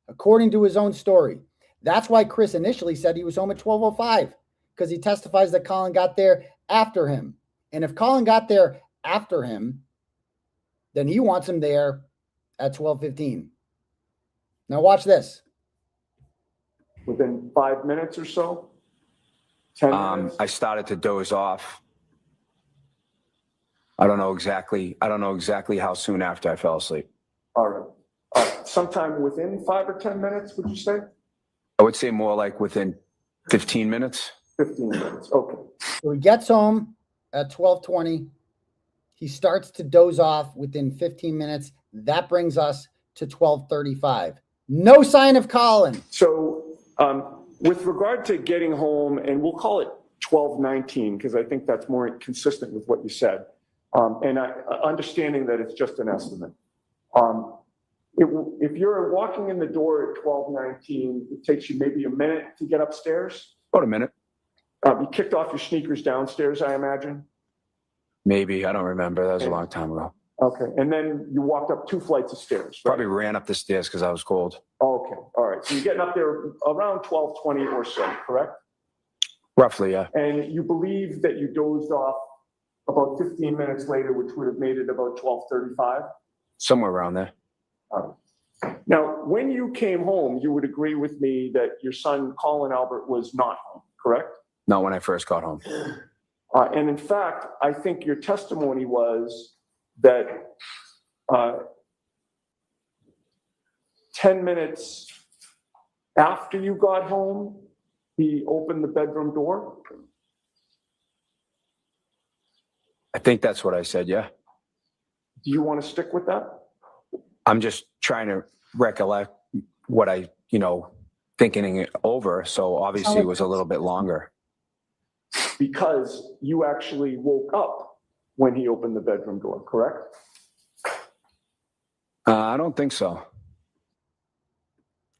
according to his own story. That's why Chris initially said he was home at 12:05, because he testifies that Colin got there after him. And if Colin got there after him, then he wants him there at 12:15. Now watch this. Within 5 minutes or so? 10 minutes? I started to doze off. I don't know exactly how soon after I fell asleep. All right. Sometime within 5 or 10 minutes, would you say? I would say more like within 15 minutes. 15 minutes. Okay. So he gets home at 12:20. He starts to doze off within 15 minutes. That brings us to 12:35. No sign of Colin. So with regard to getting home, and we'll call it 12:19, because I think that's more consistent with what you said. Understanding that it's just an estimate. If you're walking in the door at 12:19, it takes you maybe a minute to get upstairs. About a minute. You kicked off your sneakers downstairs, I imagine. Maybe. I don't remember. That was a long time ago. Okay. And then you walked up 2 flights of stairs. Right? Probably ran up the stairs because I was cold. Okay. All right. So you're getting up there around 12:20 or so, correct? Roughly, yeah. And you believe that you dozed off about 15 minutes later, which would have made it about 12:35? Somewhere around there. Now, when you came home, you would agree with me that your son, Colin Albert, was not home, correct? Not when I first got home. And in fact, I think your testimony was that 10 minutes after you got home, he opened the bedroom door? I think that's what I said, yeah. Do you want to stick with that? I'm just trying to recollect what I, thinking it over. So obviously it was a little bit longer. Because you actually woke up when he opened the bedroom door, correct? I don't think so.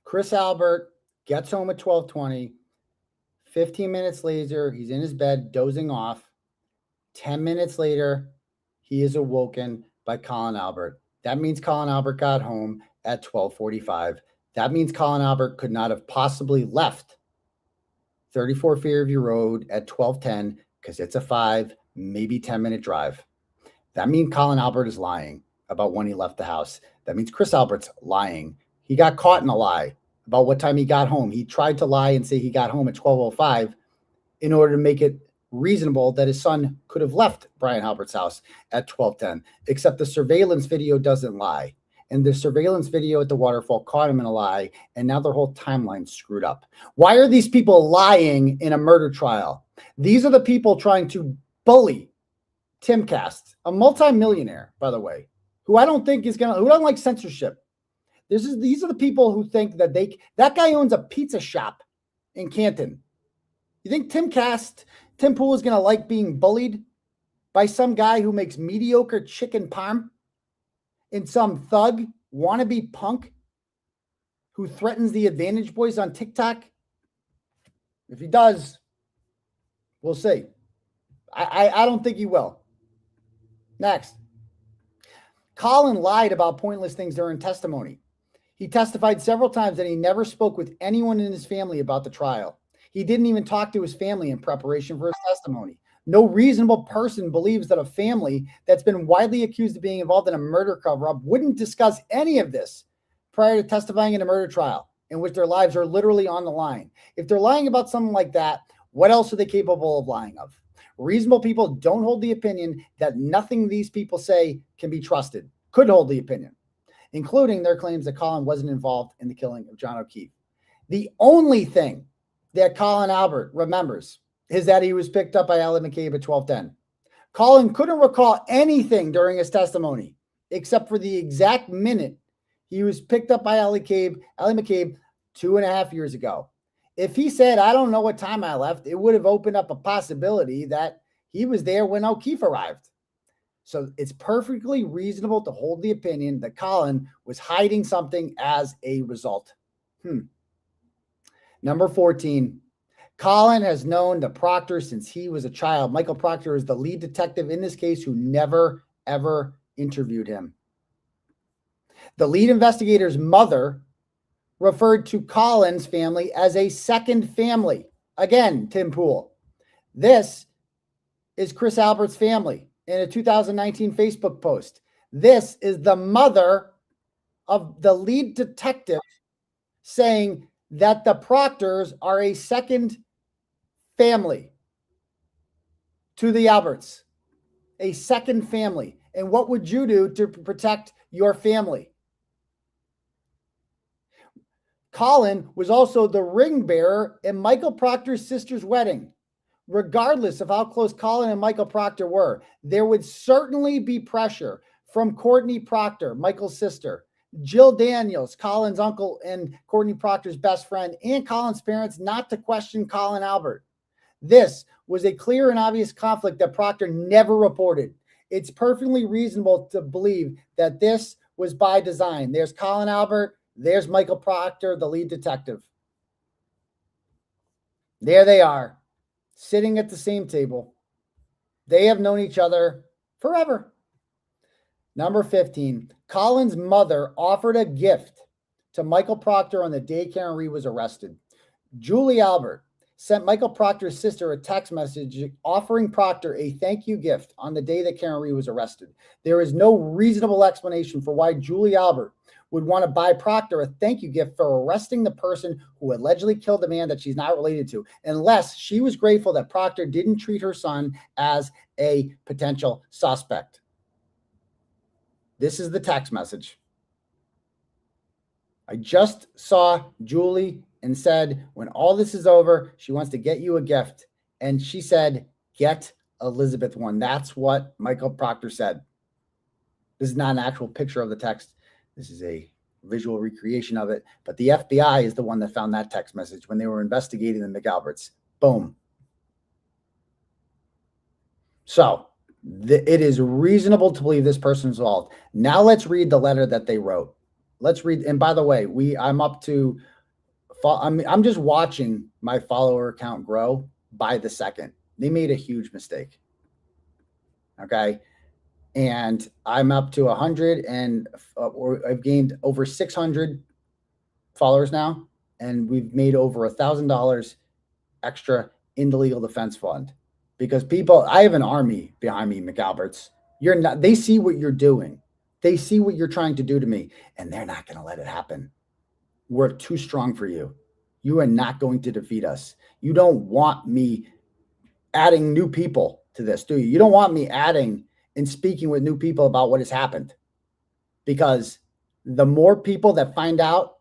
Chris Albert gets home at 12:20. 15 minutes later, he's in his bed dozing off. 10 minutes later, he is awoken by Colin Albert. That means Colin Albert got home at 12:45. That means Colin Albert could not have possibly left 34 Fairview Road at 12:10 because it's a 5, maybe 10-minute drive. That means Colin Albert is lying about when he left the house. That means Chris Albert's lying. He got caught in a lie about what time he got home. He tried to lie and say he got home at 12:05 in order to make it reasonable that his son could have left Brian Albert's house at 12:10, except the surveillance video doesn't lie. And the surveillance video at the waterfall caught him in a lie, and now their whole timeline's screwed up. Why are these people lying in a murder trial? These are the people trying to bully Tim Cast, a multimillionaire, by the way, who I don't think who doesn't like censorship. These are the people who think that that guy owns a pizza shop in Canton. You think Tim Pool is going to like being bullied by some guy who makes mediocre chicken parm and some thug wannabe punk who threatens the Advantage Boys on TikTok? If he does, we'll see. I don't think he will. Next. Colin lied about pointless things during testimony. He testified several times that he never spoke with anyone in his family about the trial. He didn't even talk to his family in preparation for his testimony. No reasonable person believes that a family that's been widely accused of being involved in a murder cover-up wouldn't discuss any of this prior to testifying in a murder trial in which their lives are literally on the line. If they're lying about something like that, what else are they capable of lying of? Reasonable people don't hold the opinion that nothing these people say can be trusted. Could hold the opinion, including their claims that Colin wasn't involved in the killing of John O'Keefe. The only thing that Colin Albert remembers is that he was picked up by Allie McCabe at 12:10. Colin couldn't recall anything during his testimony except for the exact minute he was picked up by Allie McCabe 2.5 years ago. If he said, I don't know what time I left, it would have opened up a possibility that he was there when O'Keefe arrived. So it's perfectly reasonable to hold the opinion that Colin was hiding something as a result. Number 14. Colin has known the Proctor since he was a child. Michael Proctor is the lead detective in this case who never, ever interviewed him. The lead investigator's mother referred to Colin's family as a second family. Again, Tim Pool. This is Chris Albert's family in a 2019 Facebook post. This is the mother of the lead detective saying that the Proctors are a second family to the Alberts. a second family. And what would you do to protect your family? Colin was also the ring bearer at Michael Proctor's sister's wedding. Regardless of how close Colin and Michael Proctor were, there would certainly be pressure from Courtney Proctor, Michael's sister, Jill Daniels, Colin's uncle and Courtney Proctor's best friend, and Colin's parents not to question Colin Albert. This was a clear and obvious conflict that Proctor never reported. It's perfectly reasonable to believe that this was by design. There's Colin Albert. There's Michael Proctor, the lead detective. There they are, sitting at the same table. They have known each other forever. Number 15, Colin's mother offered a gift to Michael Proctor on the day Karen Reed was arrested. Julie Albert sent Michael Proctor's sister a text message offering Proctor a thank you gift on the day that Karen Reed was arrested. There is no reasonable explanation for why Julie Albert would want to buy Proctor a thank you gift for arresting the person who allegedly killed a man that she's not related to, unless she was grateful that Proctor didn't treat her son as a potential suspect. This is the text message. I just saw Julie and said, when all this is over, she wants to get you a gift. And she said, get Elizabeth one. That's what Michael Proctor said. This is not an actual picture of the text. This is a visual recreation of it. But the FBI is the one that found that text message when they were investigating the McAlberts. Boom. So it is reasonable to believe this person is involved. Now let's read the letter that they wrote. Let's read. And by the way, I'm up to, I'm just watching my follower count grow by the second. They made a huge mistake. Okay. And I'm up to 100 and I've gained over 600 followers now. And we've made over $1,000 extra in the legal defense fund because I have an army behind me, McAlberts. They see what you're doing. They see what you're trying to do to me, and they're not going to let it happen. We're too strong for you. You are not going to defeat us. You don't want me adding new people to this, do you? You don't want me adding and speaking with new people about what has happened, because the more people that find out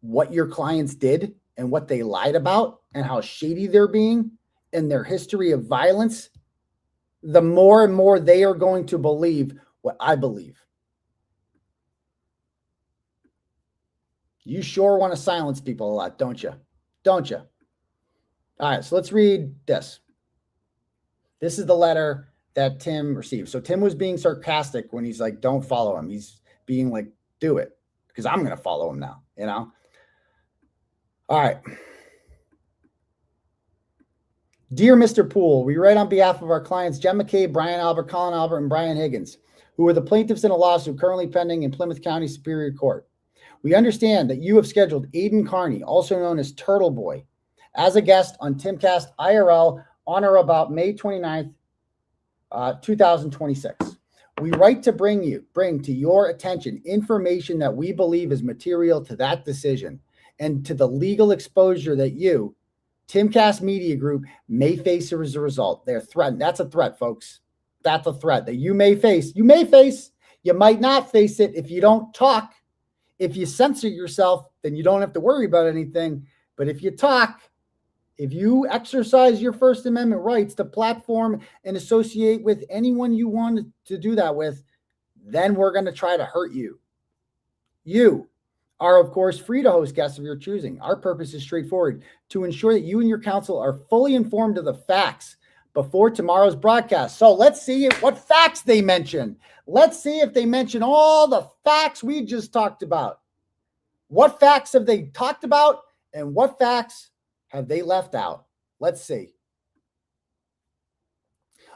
what your clients did and what they lied about and how shady they're being and their history of violence, the more and more they are going to believe what I believe. You sure want to silence people a lot, don't you? Don't you? All right, so let's read this. This is the letter that Tim received. So Tim was being sarcastic when he's like, don't follow him. He's being like, do it, because I'm going to follow him now, you know? All right. Dear Mr. Poole, we write on behalf of our clients, Jen McCabe, Brian Albert, Colin Albert, and Brian Higgins, who are the plaintiffs in a lawsuit currently pending in Plymouth County Superior Court. We understand that you have scheduled Aiden Carney, also known as Turtleboy, as a guest on Timcast IRL on or about May 29th, 2026. We write to bring to your attention information that we believe is material to that decision and to the legal exposure that you, Timcast Media Group, may face as a result. They're threatened. That's a threat, folks. That's a threat that you may face. You may face. You might not face it if you don't talk. If you censor yourself, then you don't have to worry about anything. But if you talk, if you exercise your First Amendment rights to platform and associate with anyone you want to do that with, then we're going to try to hurt you. You are, of course, free to host guests of your choosing. Our purpose is straightforward: to ensure that you and your counsel are fully informed of the facts before tomorrow's broadcast. So let's see what facts they mention. Let's see if they mention all the facts we just talked about. What facts have they talked about and what facts have they left out? Let's see.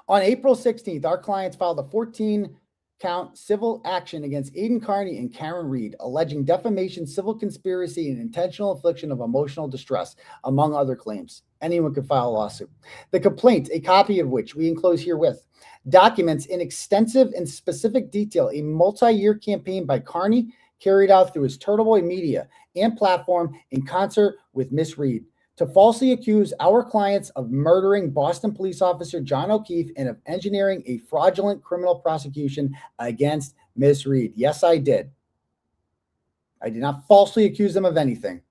On April 16th, our clients filed a 14-count civil action against Aiden Carney and Karen Reed, alleging defamation, civil conspiracy, and intentional infliction of emotional distress, among other claims. Anyone could file a lawsuit. The complaint, a copy of which we enclose herewith, documents in extensive and specific detail a multi-year campaign by Carney carried out through his Turtleboy media and platform in concert with Miss Reed to falsely accuse our clients of murdering Boston police officer John O'Keefe and of engineering a fraudulent criminal prosecution against Miss Reed. Yes, I did. I did not falsely accuse them of anything,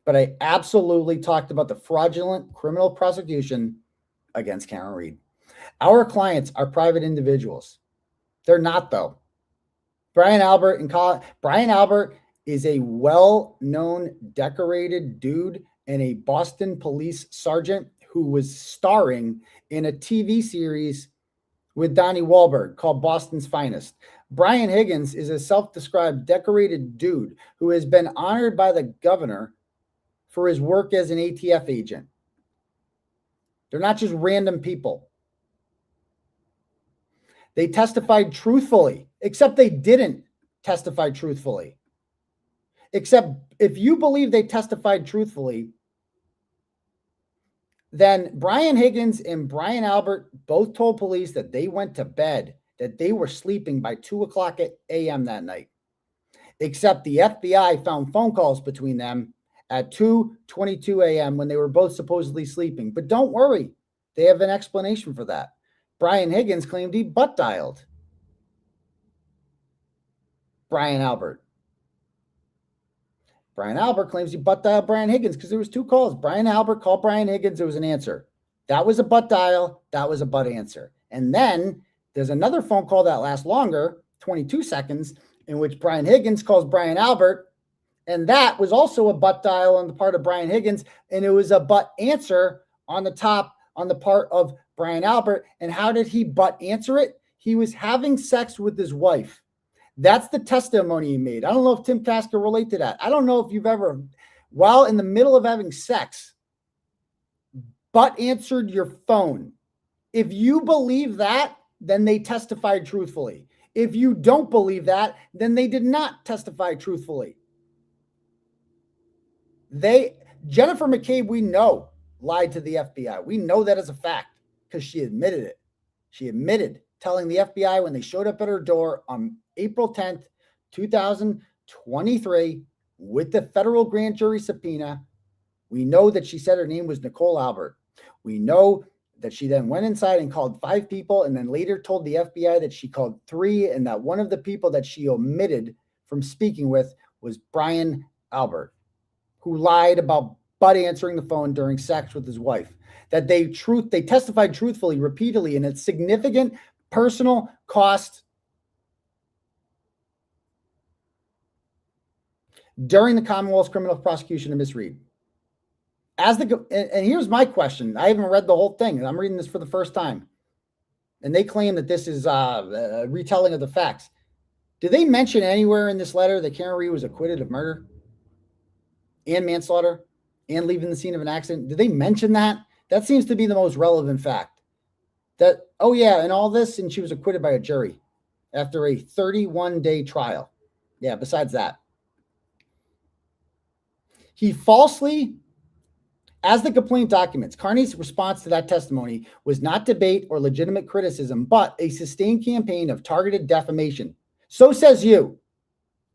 but I absolutely talked about the fraudulent criminal prosecution against Karen Reed. Our clients are private individuals. They're not, though. Brian Albert is a well-known, decorated dude and a Boston police sergeant who was starring in a TV series with Donnie Wahlberg called Boston's Finest. Brian Higgins is a self-described decorated dude who has been honored by the governor for his work as an ATF agent. They're not just random people. They testified truthfully, except they didn't testify truthfully. Except if you believe they testified truthfully, then Brian Higgins and Brian Albert both told police that they went to bed, that they were sleeping by 2:00 a.m. that night. Except the FBI found phone calls between them at 2:22 a.m. when they were both supposedly sleeping. But don't worry, they have an explanation for that. Brian Higgins claimed he butt dialed Brian Albert. Brian Albert claims he butt dialed Brian Higgins because there was 2 calls. Brian Albert called Brian Higgins. There was an answer. That was a butt dial. That was a butt answer. And then there's another phone call that lasts longer, 22 seconds, in which Brian Higgins calls Brian Albert. And that was also a butt dial on the part of Brian Higgins. And it was a butt answer on the part of Brian Albert. And how did he butt answer it? He was having sex with his wife. That's the testimony he made. I don't know if Tim Cass can relate to that. I don't know if you've ever, while in the middle of having sex, butt answered your phone. If you believe that, then they testified truthfully. If you don't believe that, then they did not testify truthfully. Jennifer McCabe, we know, lied to the FBI. We know that as a fact because she admitted it. She admitted telling the FBI when they showed up at her door on April 10th, 2023, with the federal grand jury subpoena. We know that she said her name was Nicole Albert. We know that she then went inside and called 5 people and then later told the FBI that she called 3 and that one of the people that she omitted from speaking with was Brian Albert, who lied about butt answering the phone during sex with his wife. That they testified truthfully repeatedly, and it's significant personal cost during the Commonwealth's criminal prosecution of Miss Reed. And here's my question. I haven't read the whole thing. I'm reading this for the first time. And they claim that this is a retelling of the facts. Did they mention anywhere in this letter that Karen Reed was acquitted of murder and manslaughter and leaving the scene of an accident? Did they mention that? That seems to be the most relevant fact. That, oh yeah, and all this, and she was acquitted by a jury after a 31-day trial. Yeah, besides that. He falsely, as the complaint documents, Carney's response to that testimony was not debate or legitimate criticism, but a sustained campaign of targeted defamation. So says you.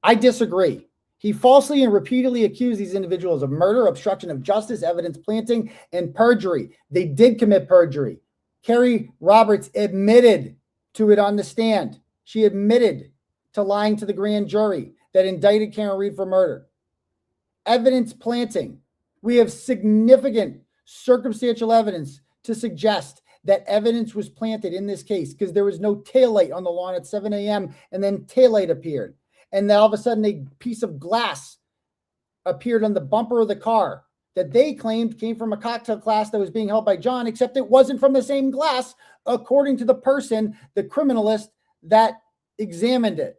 I disagree. He falsely and repeatedly accused these individuals of murder, obstruction of justice, evidence planting, and perjury. They did commit perjury. Carrie Roberts admitted to it on the stand. She admitted to lying to the grand jury that indicted Karen Reed for murder. Evidence planting. We have significant circumstantial evidence to suggest that evidence was planted in this case because there was no taillight on the lawn at 7 a.m. and then taillight appeared. And then all of a sudden a piece of glass appeared on the bumper of the car that they claimed came from a cocktail glass that was being held by John, except it wasn't from the same glass, according to the person, the criminalist that examined it.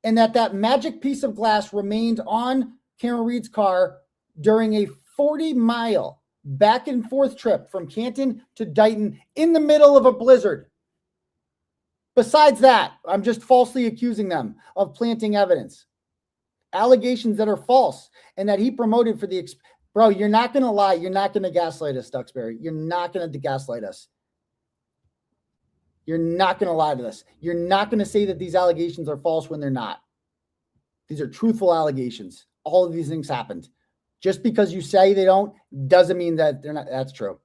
And that magic piece of glass remained on Karen Reed's car during a 40-mile back and forth trip from Canton to Dighton in the middle of a blizzard. Besides that, I'm just falsely accusing them of planting evidence. Allegations that are false and that he promoted for the... Bro, you're not going to lie. You're not going to gaslight us, Duxbury. You're not going to gaslight us. You're not going to lie to us. You're not going to say that these allegations are false when they're not. These are truthful allegations. All of these things happened. Just because you say they don't doesn't mean that they're not. That's true.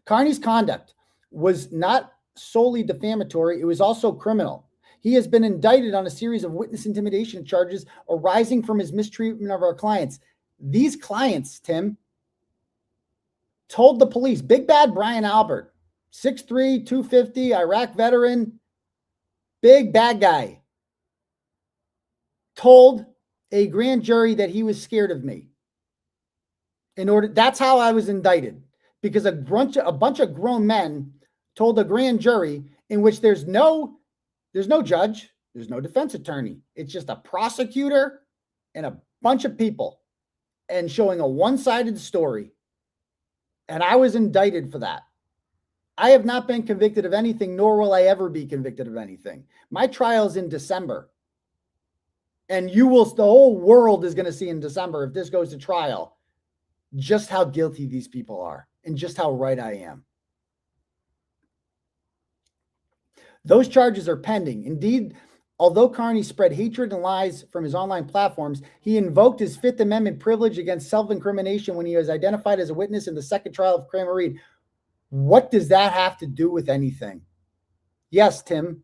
Carney's conduct was not solely defamatory, it was also criminal. He has been indicted on a series of witness intimidation charges arising from his mistreatment of our clients. These clients, Tim, told the police, Big Bad Brian Albert, 6'3", 250, Iraq veteran, big bad guy, told a grand jury that he was scared of me. That's how I was indicted, because a bunch of grown men told a grand jury in which there's no judge, there's no defense attorney. It's just a prosecutor and a bunch of people and showing a one-sided story. And I was indicted for that. I have not been convicted of anything, nor will I ever be convicted of anything. My trial's in December. And the whole world is going to see in December, if this goes to trial, just how guilty these people are and just how right I am. Those charges are pending. Indeed, although Carney spread hatred and lies from his online platforms, he invoked his Fifth Amendment privilege against self-incrimination when he was identified as a witness in the second trial of Kramer Reed. What does that have to do with anything? Yes, Tim,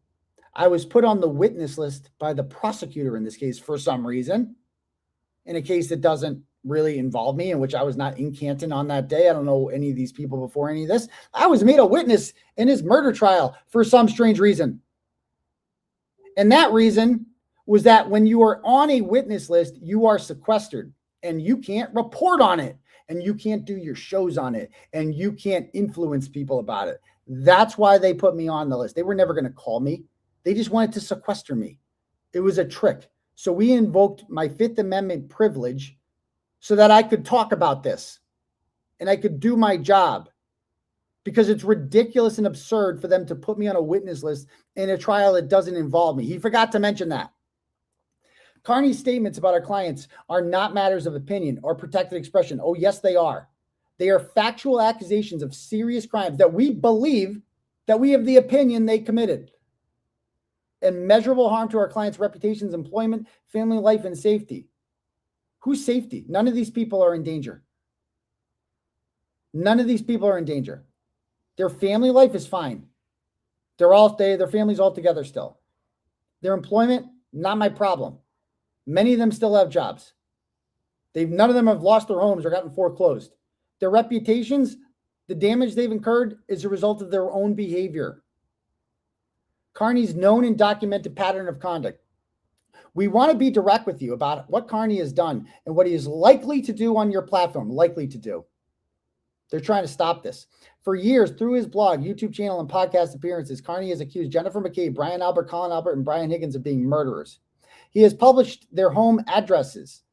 I was put on the witness list by the prosecutor in this case for some reason, in a case that doesn't really involve me, in which I was not in Canton on that day. I don't know any of these people before any of this. I was made a witness in his murder trial for some strange reason. And that reason was that when you are on a witness list, you are sequestered and you can't report on it and you can't do your shows on it and you can't influence people about it. That's why they put me on the list. They were never going to call me. They just wanted to sequester me. It was a trick. So we invoked my Fifth Amendment privilege so that I could talk about this and I could do my job, because it's ridiculous and absurd for them to put me on a witness list in a trial that doesn't involve me. He forgot to mention that. Carney's statements about our clients are not matters of opinion or protected expression. Oh, yes, they are. They are factual accusations of serious crimes that we believe, that we have the opinion they committed, and measurable harm to our clients' reputations, employment, family life, and safety. Whose safety? None of these people are in danger. None of these people are in danger. Their family life is fine. Their families all together still. Their employment, not my problem. Many of them still have jobs. None of them have lost their homes or gotten foreclosed. Their reputations, the damage they've incurred is a result of their own behavior. Carney's known and documented pattern of conduct. We want to be direct with you about what Carney has done and what he is likely to do on your platform, likely to do. They're trying to stop this. For years, through his blog, YouTube channel, and podcast appearances, Carney has accused Jennifer McCabe, Brian Albert, Colin Albert, and Brian Higgins of being murderers. He has published their home addresses.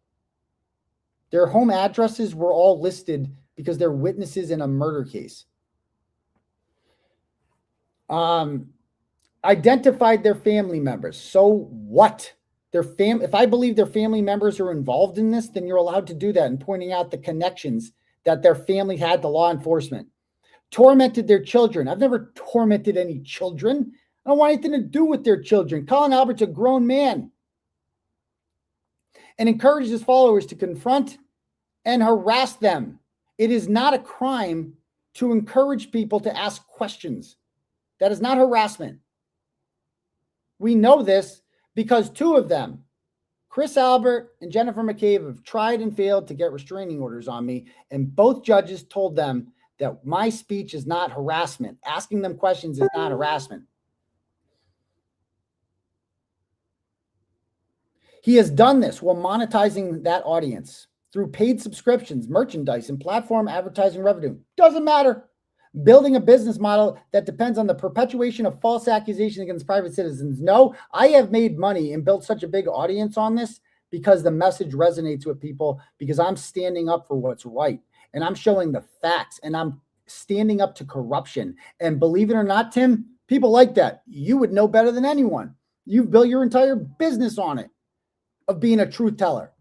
Their home addresses were all listed because they're witnesses in a murder case. Identified their family members. So what? If I believe their family members are involved in this, then you're allowed to do that, and pointing out the connections that their family had to law enforcement. Tormented their children. I've never tormented any children. I don't want anything to do with their children. Colin Albert's a grown man. And encouraged his followers to confront and harass them. It is not a crime to encourage people to ask questions. That is not harassment. We know this because two of them, Chris Albert and Jennifer McCabe, have tried and failed to get restraining orders on me, and both judges told them that my speech is not harassment. Asking them questions is not harassment. He has done this while monetizing that audience through paid subscriptions, merchandise, and platform advertising revenue. Doesn't matter. Building a business model that depends on the perpetuation of false accusations against private citizens. No, I have made money and built such a big audience on this because the message resonates with people, because I'm standing up for what's right. And I'm showing the facts, and I'm standing up to corruption. And believe it or not, Tim, people like that. You would know better than anyone. You've built your entire business on it, of being a truth teller.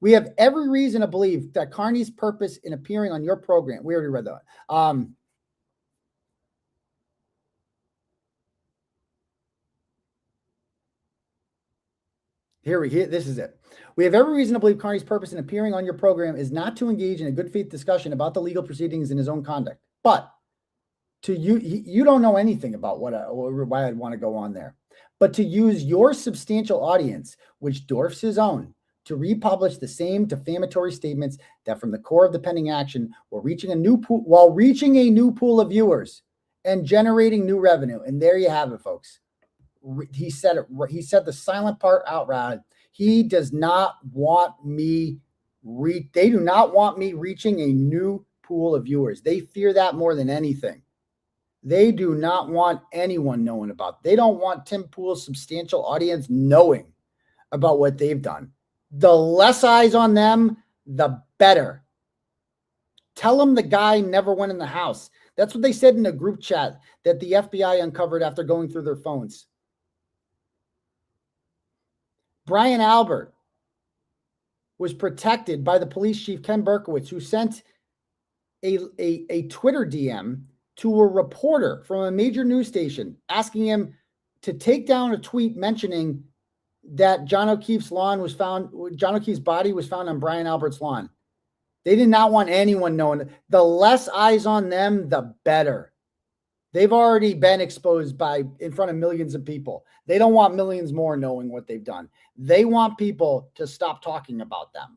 We have every reason to believe that Carney's purpose in appearing on your program, we already read that. This is it. We have every reason to believe Carney's purpose in appearing on your program is not to engage in a good faith discussion about the legal proceedings in his own conduct. But to you don't know anything about why I'd want to go on there. But to use your substantial audience, which dwarfs his own, to republish the same defamatory statements that from the core of the pending action while reaching a new pool of viewers and generating new revenue. And there you have it, folks. He said it. He said the silent part out loud. He does not want me. They do not want me reaching a new pool of viewers. They fear that more than anything. They do not want anyone knowing about it. They don't want Tim Pool's substantial audience knowing about what they've done. The less eyes on them, the better. Tell them the guy never went in the house. That's what they said in a group chat that the FBI uncovered after going through their phones. Brian Albert was protected by the police chief, Ken Berkowitz, who sent a Twitter DM to a reporter from a major news station asking him to take down a tweet mentioning that John O'Keefe's body was found on Brian Albert's lawn. They did not want anyone knowing. The less eyes on them, the better. They've already been exposed in front of millions of people. They don't want millions more knowing what they've done. They want people to stop talking about them.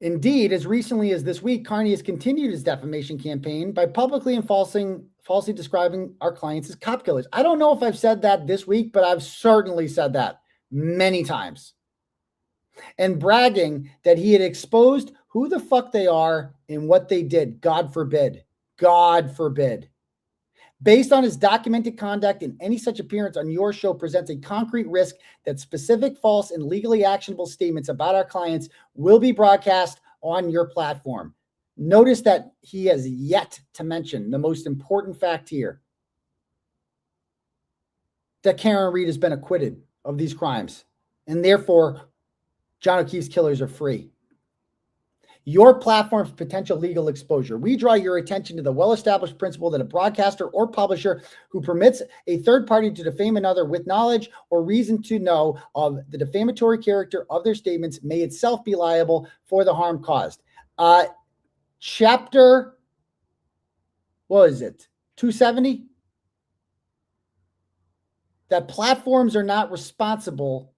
Indeed, as recently as this week, Carney has continued his defamation campaign by publicly and falsely describing our clients as cop killers. I don't know if I've said that this week, but I've certainly said that many times. And bragging that he had exposed who the fuck they are and what they did. God forbid. God forbid. Based on his documented conduct, and any such appearance on your show presents a concrete risk that specific false and legally actionable statements about our clients will be broadcast on your platform. Notice that he has yet to mention the most important fact here, that Karen Reed has been acquitted of these crimes, and therefore John O'Keefe's killers are free. Your platform's potential legal exposure. We draw your attention to the well-established principle that a broadcaster or publisher who permits a third party to defame another with knowledge or reason to know of the defamatory character of their statements may itself be liable for the harm caused. Chapter, what is it? 270? That platforms are not responsible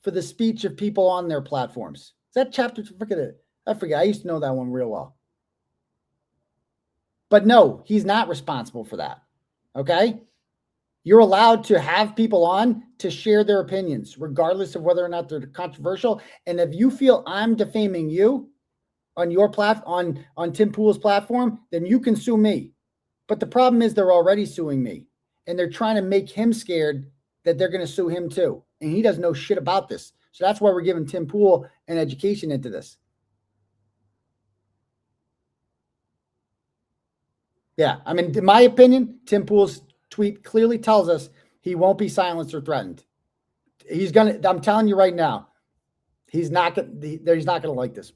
for the speech of people on their platforms. Is that chapter? Forget it. I forget. I used to know that one real well. But no, he's not responsible for that. Okay? You're allowed to have people on to share their opinions, regardless of whether or not they're controversial. And if you feel I'm defaming you on your on Tim Pool's platform, then you can sue me. But the problem is they're already suing me. And they're trying to make him scared that they're going to sue him too. And he doesn't know shit about this. So that's why we're giving Tim Pool an education into this. Yeah, I mean, in my opinion, Tim Pool's tweet clearly tells us he won't be silenced or threatened. I'm telling you right now, he's not going to like this.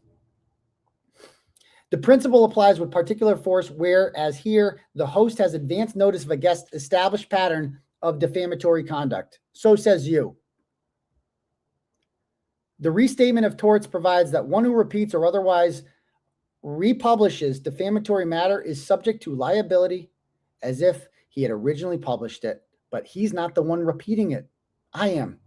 The principle applies with particular force, whereas here, the host has advance notice of a guest's established pattern of defamatory conduct. So says you. The restatement of torts provides that one who repeats or otherwise republishes defamatory matter is subject to liability as if he had originally published it, but he's not the one repeating it. I am.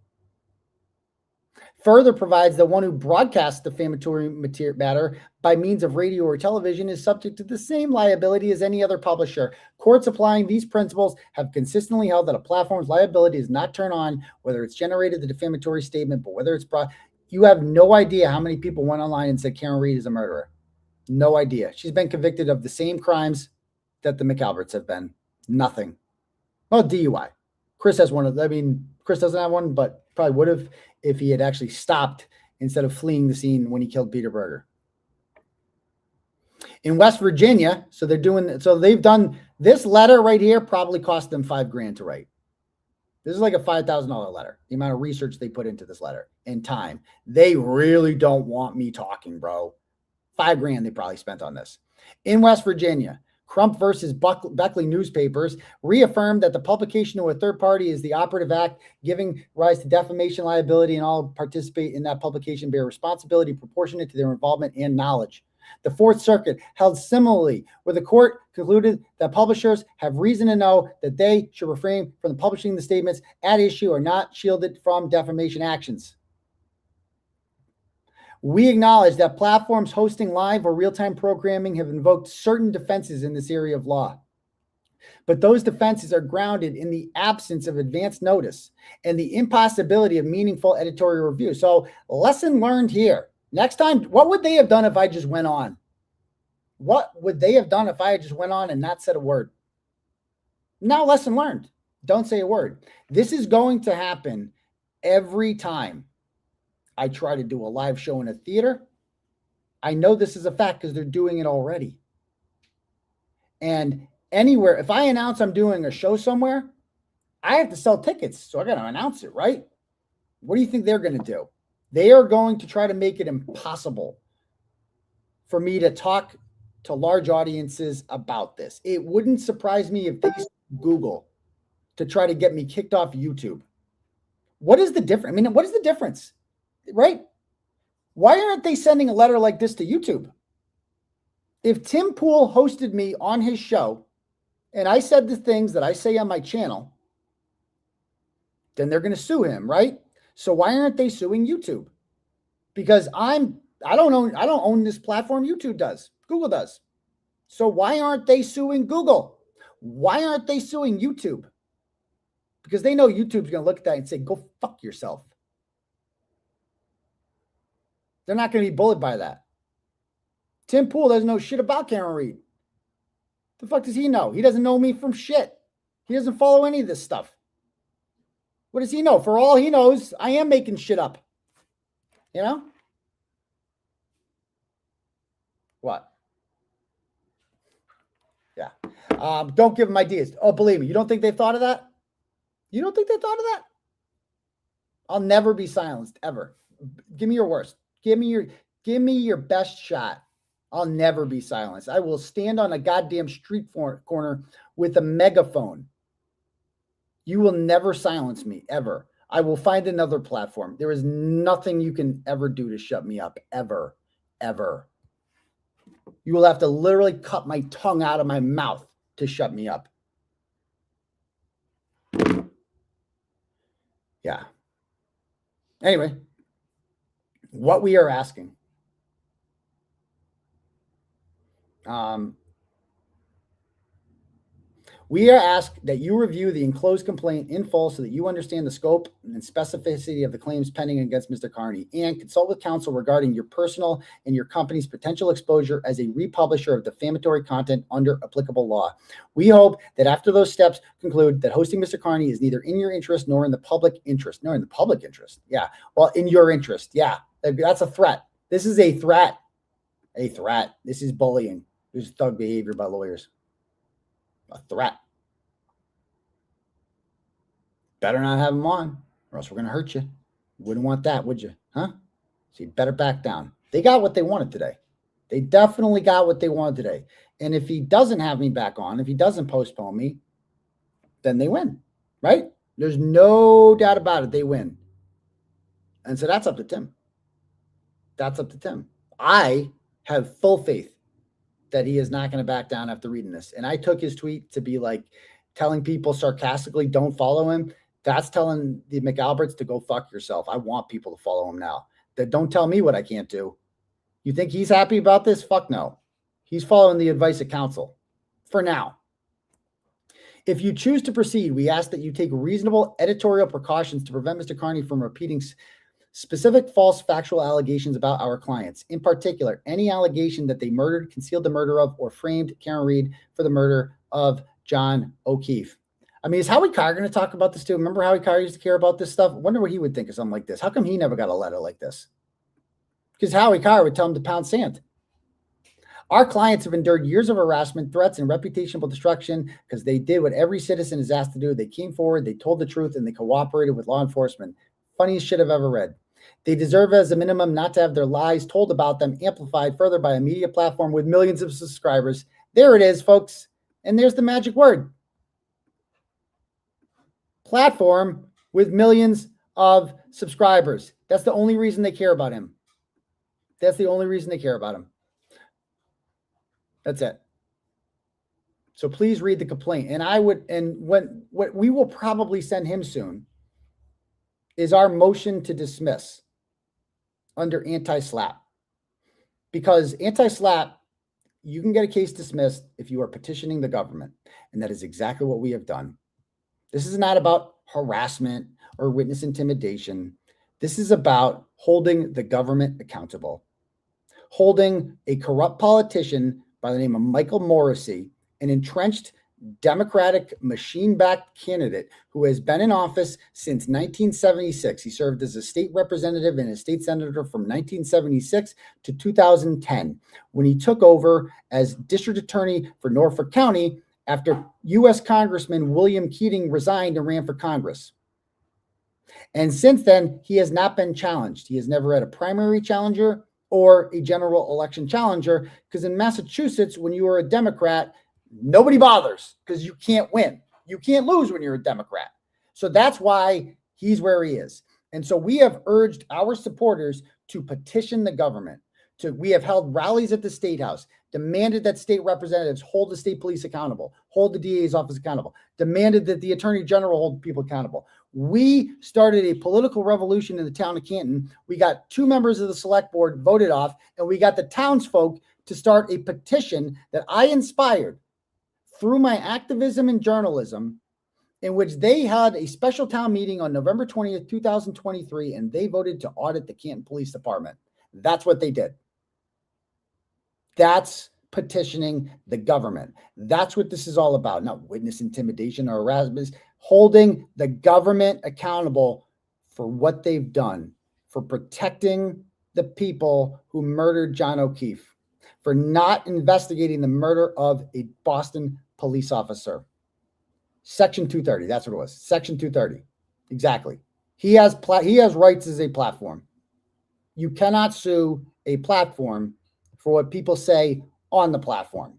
Further provides that one who broadcasts defamatory matter by means of radio or television is subject to the same liability as any other publisher. Courts applying these principles have consistently held that a platform's liability is not turned on whether it's generated the defamatory statement, but whether it's brought. You have no idea how many people went online and said Karen Reed is a murderer. No idea. She's been convicted of the same crimes that the McAlberts have been. Nothing. Well, DUI. Chris has one of them. I mean, Chris doesn't have one, but probably would have if he had actually stopped instead of fleeing the scene when he killed Peter Berger. In West Virginia, so they've done this letter right here, probably cost them $5,000 to write. This is like a $5,000 letter. The amount of research they put into this letter and time. They really don't want me talking, bro. $5,000 they probably spent on this. In West Virginia, Crump versus Beckley newspapers reaffirmed that the publication to a third party is the operative act giving rise to defamation liability, and all participate in that publication bear responsibility proportionate to their involvement and knowledge. The Fourth Circuit held similarly, where the court concluded that publishers have reason to know that they should refrain from publishing the statements at issue or not shielded from defamation actions. We acknowledge that platforms hosting live or real-time programming have invoked certain defenses in this area of law. But those defenses are grounded in the absence of advance notice and the impossibility of meaningful editorial review. So, lesson learned here. Next time, what would they have done if I just went on? What would they have done if I had just went on and not said a word? Now, lesson learned. Don't say a word. This is going to happen every time I try to do a live show in a theater. I know this is a fact because they're doing it already. And anywhere, if I announce I'm doing a show somewhere, I have to sell tickets. So I got to announce it, right? What do you think they're going to do? They are going to try to make it impossible for me to talk to large audiences about this. It wouldn't surprise me if they use Google to try to get me kicked off YouTube. What is the difference? I mean, what is the difference? Right? Why aren't they sending a letter like this to YouTube? If Tim Pool hosted me on his show and I said the things that I say on my channel, then they're going to sue him, right? So why aren't they suing YouTube? Because I don't own this platform. YouTube does. Google does. So why aren't they suing Google? Why aren't they suing YouTube? Because they know YouTube's going to look at that and say, go fuck yourself. They're not going to be bullied by that. Tim Pool doesn't know shit about Karen Reed. The fuck does he know? He doesn't know me from shit. He doesn't follow any of this stuff. What does he know? For all he knows, I am making shit up. You know? What? Yeah. Don't give them ideas. Oh, believe me, you don't think they've thought of that? You don't think they thought of that? I'll never be silenced, ever. Give me your worst. Give me your best shot. I'll never be silenced. I will stand on a goddamn street corner with a megaphone. You will never silence me, ever. I will find another platform. There is nothing you can ever do to shut me up, ever, ever. You will have to literally cut my tongue out of my mouth to shut me up. Yeah. Anyway, what we are asking. We are asked that you review the enclosed complaint in full so that you understand the scope and specificity of the claims pending against Mr. Carney, and consult with counsel regarding your personal and your company's potential exposure as a republisher of defamatory content under applicable law. We hope that after those steps conclude that hosting Mr. Carney is neither in your interest nor in the public interest. Nor in the public interest. Yeah. Well, in your interest. Yeah. That's a threat. This is a threat. A threat. This is bullying. This is thug behavior by lawyers. A threat. Better not have them on, or else we're going to hurt you. Wouldn't want that, would you? Huh? So you better back down. They got what they wanted today. They definitely got what they wanted today. And if he doesn't have me back on, if he doesn't postpone me, then they win, right? There's no doubt about it. They win. And so that's up to Tim. That's up to Tim. I have full faith that he is not going to back down after reading this. And I took his tweet to be like telling people sarcastically, don't follow him. That's telling the McAlberts to go fuck yourself. I want people to follow him now. That don't tell me what I can't do. You think he's happy about this? Fuck no. He's following the advice of counsel for now. If you choose to proceed, we ask that you take reasonable editorial precautions to prevent Mr. Carney from repeating specific false factual allegations about our clients. In particular, any allegation that they murdered, concealed the murder of, or framed Karen Reed for the murder of John O'Keefe. I mean, is Howie Carr going to talk about this too? Remember Howie Carr used to care about this stuff? I wonder what he would think of something like this. How come he never got a letter like this? Because Howie Carr would tell him to pound sand. Our clients have endured years of harassment, threats, and reputational destruction because they did what every citizen is asked to do. They came forward, they told the truth, and they cooperated with law enforcement. Funniest shit I've ever read. They deserve as a minimum not to have their lies told about them amplified further by a media platform with millions of subscribers. There it is, folks. And there's the magic word. Platform with millions of subscribers. That's the only reason they care about him. That's the only reason they care about him. That's it. So please read the complaint. And what we will probably send him soon is our motion to dismiss under anti-SLAPP. Because anti-SLAPP, you can get a case dismissed if you are petitioning the government. And that is exactly what we have done. This is not about harassment or witness intimidation. This is about holding the government accountable. Holding a corrupt politician by the name of Michael Morrissey, an entrenched Democratic machine-backed candidate who has been in office since 1976. He served as a state representative and a state senator from 1976 to 2010, when he took over as district attorney for Norfolk County after U.S. Congressman William Keating resigned and ran for Congress. And since then, he has not been challenged. He has never had a primary challenger or a general election challenger, because in Massachusetts, when you are a Democrat, nobody bothers because you can't win. You can't lose when you're a Democrat. So that's why he's where he is. And so we have urged our supporters to petition the government. We have held rallies at the State House, demanded that state representatives hold the state police accountable, hold the DA's office accountable, demanded that the Attorney General hold people accountable. We started a political revolution in the town of Canton. We got 2 members of the select board voted off, and we got the townsfolk to start a petition that I inspired through my activism and journalism, in which they had a special town meeting on November 20th, 2023, and they voted to audit the Canton Police Department. That's what they did. That's petitioning the government. That's what this is all about. Not witness intimidation or harassment, holding the government accountable for what they've done, for protecting the people who murdered John O'Keefe, for not investigating the murder of a Boston police officer. Section 230, that's what it was. Section 230. Exactly. He has rights as a platform. You cannot sue a platform for what people say on the platform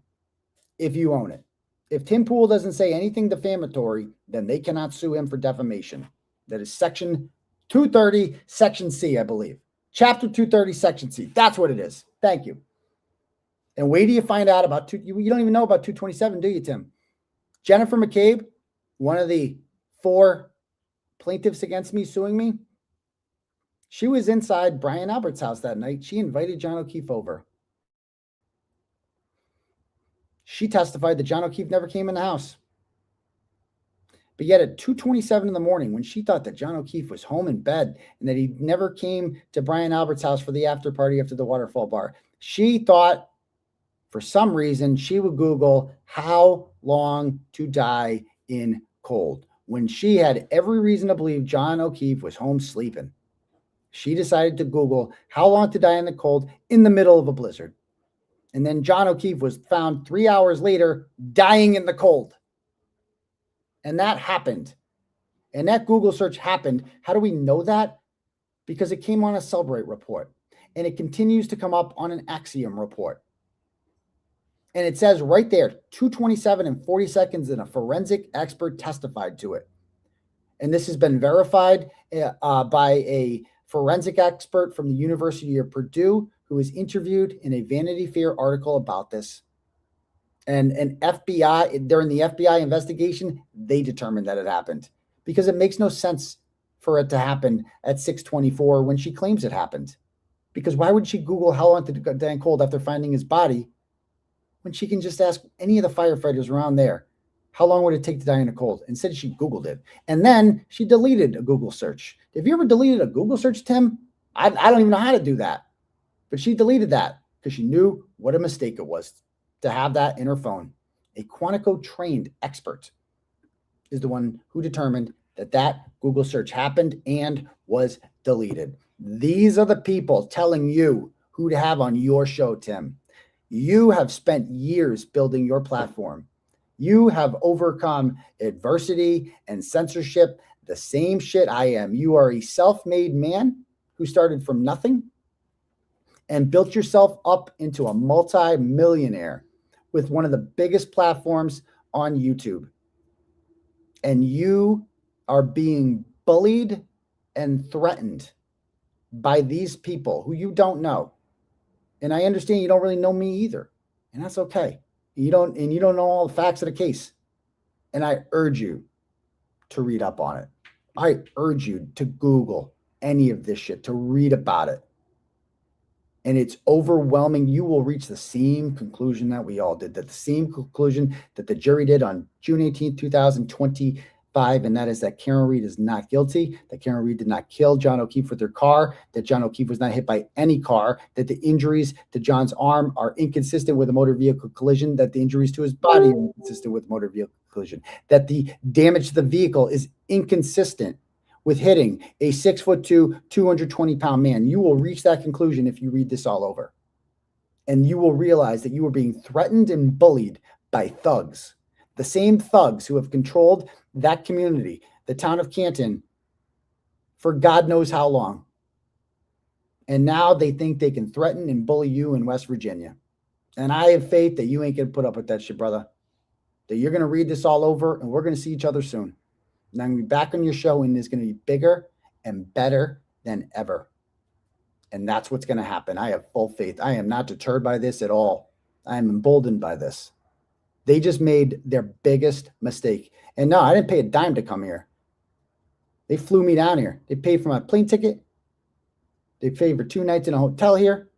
if you own it. If Tim Pool doesn't say anything defamatory, then they cannot sue him for defamation. That is Section 230, Section C, I believe. Chapter 230, Section C. That's what it is. Thank you. And wait till you find out about you don't even know about 227, do you, Tim? Jennifer McCabe, one of the 4 plaintiffs against me suing me, she was inside Brian Albert's house that night. She invited John O'Keefe over. She testified that John O'Keefe never came in the house. But yet at 2:27 in the morning, when she thought that John O'Keefe was home in bed and that he never came to Brian Albert's house for the after party after the Waterfall Bar, she thought for some reason she would Google how long to die in cold, when she had every reason to believe John O'Keefe was home sleeping. She decided to Google how long to die in the cold in the middle of a blizzard. And then John O'Keefe was found 3 hours later dying in the cold. And that happened. And that Google search happened. How do we know that? Because it came on a Celebrate report. And it continues to come up on an Axiom report. And it says right there, 2:27 and 40 seconds, and a forensic expert testified to it. And this has been verified by a forensic expert from the University of Purdue who was interviewed in a Vanity Fair article about this. And FBI, during the FBI investigation, they determined that it happened, because it makes no sense for it to happen at 6:24 when she claims it happened. Because why would she Google how long to die in cold after finding his body when she can just ask any of the firefighters around there, how long would it take to die in a cold? Instead, she Googled it. And then she deleted a Google search. Have you ever deleted a Google search, Tim? I don't even know how to do that. But she deleted that because she knew what a mistake it was to have that in her phone. A Quantico-trained expert is the one who determined that that Google search happened and was deleted. These are the people telling you who to have on your show, Tim. You have spent years building your platform. You have overcome adversity and censorship, the same shit I am. You are a self-made man who started from nothing and built yourself up into a multi-millionaire with one of the biggest platforms on YouTube. And you are being bullied and threatened by these people who you don't know. And I understand you don't really know me either. And that's okay. You don't know all the facts of the case. And I urge you to read up on it. I urge you to Google any of this shit, to read about it. And it's overwhelming. You will reach the same conclusion that we all did, that the same conclusion that the jury did on June 18th, 2025, and that is that Karen Reed is not guilty, that Karen Reed did not kill John O'Keefe with her car, that John O'Keefe was not hit by any car, that the injuries to John's arm are inconsistent with a motor vehicle collision, that the injuries to his body are inconsistent with motor vehicle collision, that the damage to the vehicle is inconsistent with hitting a 6'2", 220-pound man. You will reach that conclusion if you read this all over. And you will realize that you are being threatened and bullied by thugs. The same thugs who have controlled that community, the town of Canton, for God knows how long. And now they think they can threaten and bully you in West Virginia. And I have faith that you ain't going to put up with that shit, brother. That you're going to read this all over and we're going to see each other soon. And I'm going to be back on your show and it's going to be bigger and better than ever. And that's what's going to happen. I have full faith. I am not deterred by this at all. I am emboldened by this. They just made their biggest mistake. And no, I didn't pay a dime to come here. They flew me down here. They paid for my plane ticket. They paid for 2 nights in a hotel here.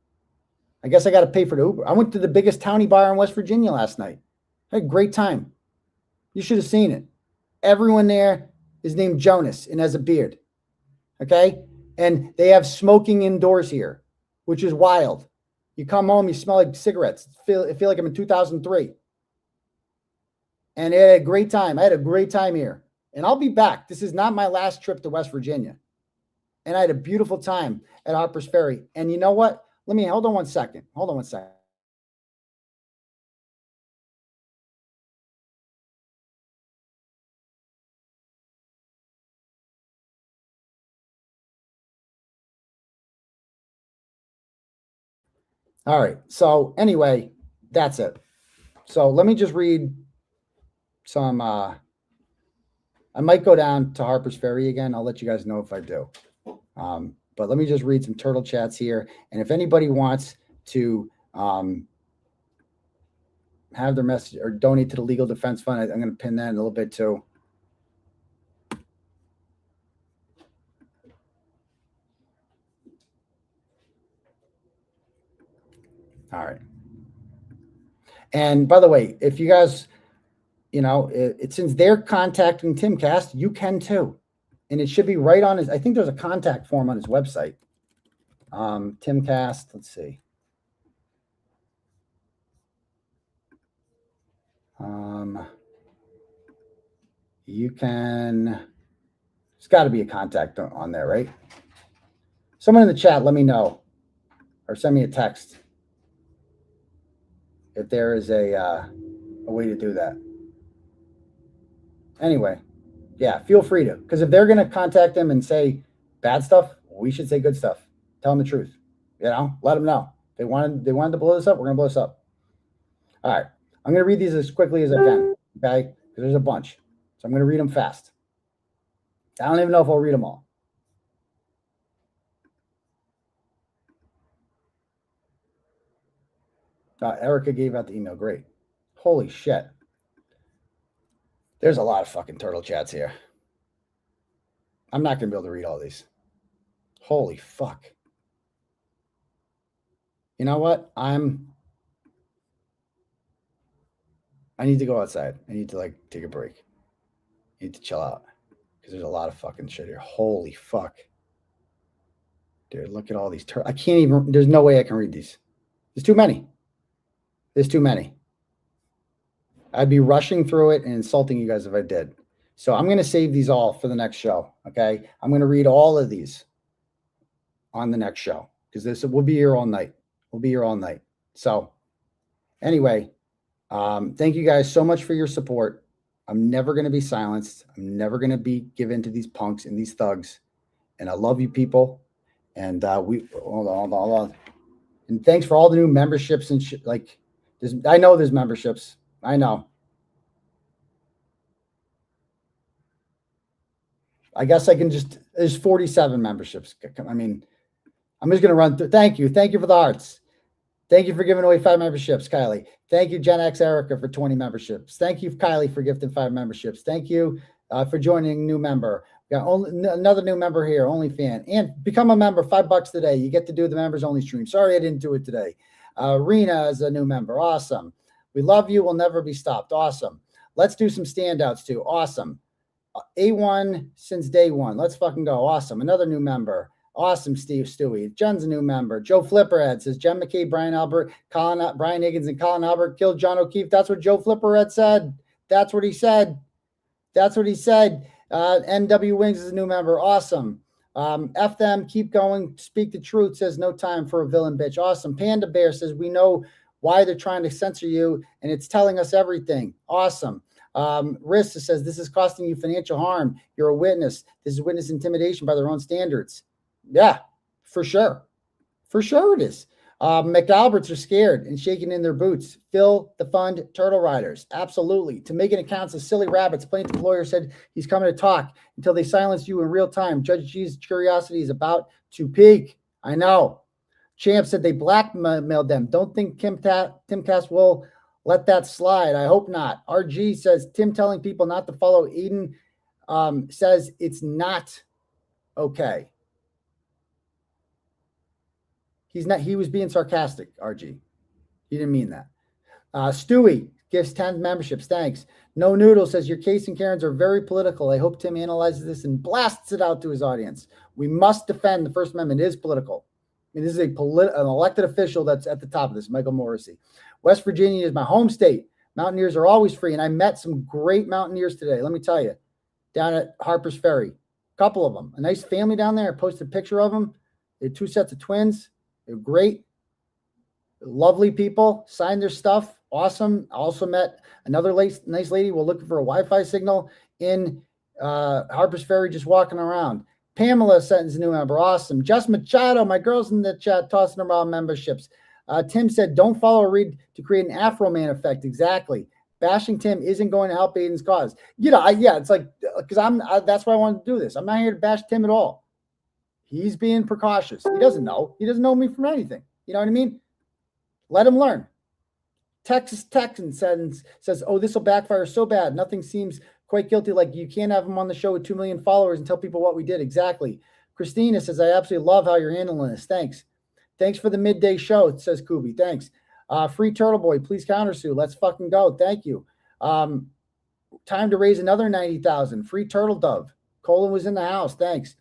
I guess I got to pay for the Uber. I went to the biggest towny bar in West Virginia last night. I had a great time. You should have seen it. Everyone there is named Jonas and has a beard. Okay? And they have smoking indoors here, which is wild. You come home, you smell like cigarettes. I feel like I'm in 2003. And I had a great time. I had a great time here. And I'll be back. This is not my last trip to West Virginia. And I had a beautiful time at Harper's Ferry. And you know what? Hold on one second. Hold on one second. All right. So anyway, that's it. So let me just read some, I might go down to Harper's Ferry again. I'll let you guys know if I do. But let me just read some turtle chats here. And if anybody wants to have their message or donate to the Legal Defense Fund, I'm going to pin that in a little bit too. All right. And by the way, if you guys, since they're contacting Timcast, you can too. And it should be right on his, I think there's a contact form on his website. Timcast, let's see. You can, there's got to be a contact on there, right? Someone in the chat, let me know or send me a text if there is a way to do that. Anyway, yeah, feel free to, because if they're going to contact them and say bad stuff, we should say good stuff. Tell them the truth. Let them know. They wanted to blow this up. We're going to blow this up. All right. I'm going to read these as quickly as I can. Okay. Because there's a bunch. So I'm going to read them fast. I don't even know if I'll read them all. Erica gave out the email. Great. Holy shit. There's a lot of fucking turtle chats here. I'm not going to be able to read all these. Holy fuck. You know what? I need to go outside. I need to take a break. I need to chill out because there's a lot of fucking shit here. Holy fuck. Dude, look at all these turtles. I can't even, there's no way I can read these. There's too many. There's too many. I'd be rushing through it and insulting you guys if I did. So I'm going to save these all for the next show. Okay. I'm going to read all of these on the next show because we'll be here all night. We'll be here all night. So anyway, thank you guys so much for your support. I'm never going to be silenced. I'm never going to be given to these punks and these thugs. And I love you people. And hold on. And thanks for all the new memberships and shit. I know there's memberships. I know. I guess I can just, there's 47 memberships. I mean, I'm just going to run through. Thank you. Thank you for the hearts. Thank you for giving away 5 memberships, Kylie. Thank you, Gen X Erica, for 20 memberships. Thank you, Kylie, for gifting 5 memberships. Thank you for joining new member. Got another new member here, OnlyFan. And become a member, $5 today. You get to do the members only stream. Sorry I didn't do it today. Rena is a new member. Awesome. We love you. We'll never be stopped. Awesome. Let's do some standouts too. Awesome. A1 since day one. Let's fucking go. Awesome. Another new member. Awesome, Stewie. Jen's a new member. Joe Flipperhead says Jen McKay, Brian Albert, Brian Higgins, and Colin Albert killed John O'Keefe. That's what Joe Flipperhead said. That's what he said. That's what he said. NW Wings is a new member. Awesome. F them. Keep going. Speak the truth says no time for a villain bitch. Awesome. Panda Bear says we know why they're trying to censor you, and it's telling us everything. Awesome. Rissa says this is costing you financial harm. You're a witness. This is witness intimidation by their own standards. Yeah, for sure. For sure it is. McAlberts are scared and shaking in their boots. Phil the Fund Turtle Riders. Absolutely. To make an account of silly rabbits, plaintiff lawyer said he's coming to talk until they silence you in real time. Judge G's curiosity is about to peak. I know. Champ said they blackmailed them. Don't think Timcast will let that slide. I hope not. RG says Tim telling people not to follow Aiden says it's not okay. He's not. He was being sarcastic, RG. He didn't mean that. Stewie gives 10 memberships. Thanks. No Noodle says your case and Karens are very political. I hope Tim analyzes this and blasts it out to his audience. We must defend the First Amendment. It is political. I mean, this is an elected official that's at the top of this, Michael Morrissey. West Virginia is my home state. Mountaineers are always free, and I met some great Mountaineers today. Let me tell you, down at Harper's Ferry, a couple of them, a nice family down there. I posted a picture of them. They had 2 sets of twins. They're great, lovely people, signed their stuff. Awesome. I also met another nice lady. We're looking for a Wi-Fi signal in Harper's Ferry, just walking around. Pamela sends a new member. Awesome. Just Machado, my girls in the chat tossing around memberships. Tim said, don't follow or read to create an Afro Man effect. Exactly. Bashing Tim isn't going to help Aiden's cause. You know, it's like, because that's why I wanted to do this. I'm not here to bash Tim at all. He's being precautious. He doesn't know. He doesn't know me from anything. You know what I mean? Let him learn. Texas Texan says, oh, this will backfire so bad. Nothing seems quite guilty. Like you can't have him on the show with 2 million followers and tell people what we did. Exactly. Christina says, I absolutely love how you're handling this. Thanks. Thanks for the midday show, says Kubi. Thanks. Free Turtleboy, please countersue. Let's fucking go. Thank you. Time to raise another 90,000. Free Turtle Dove. Colin was in the house. Thanks.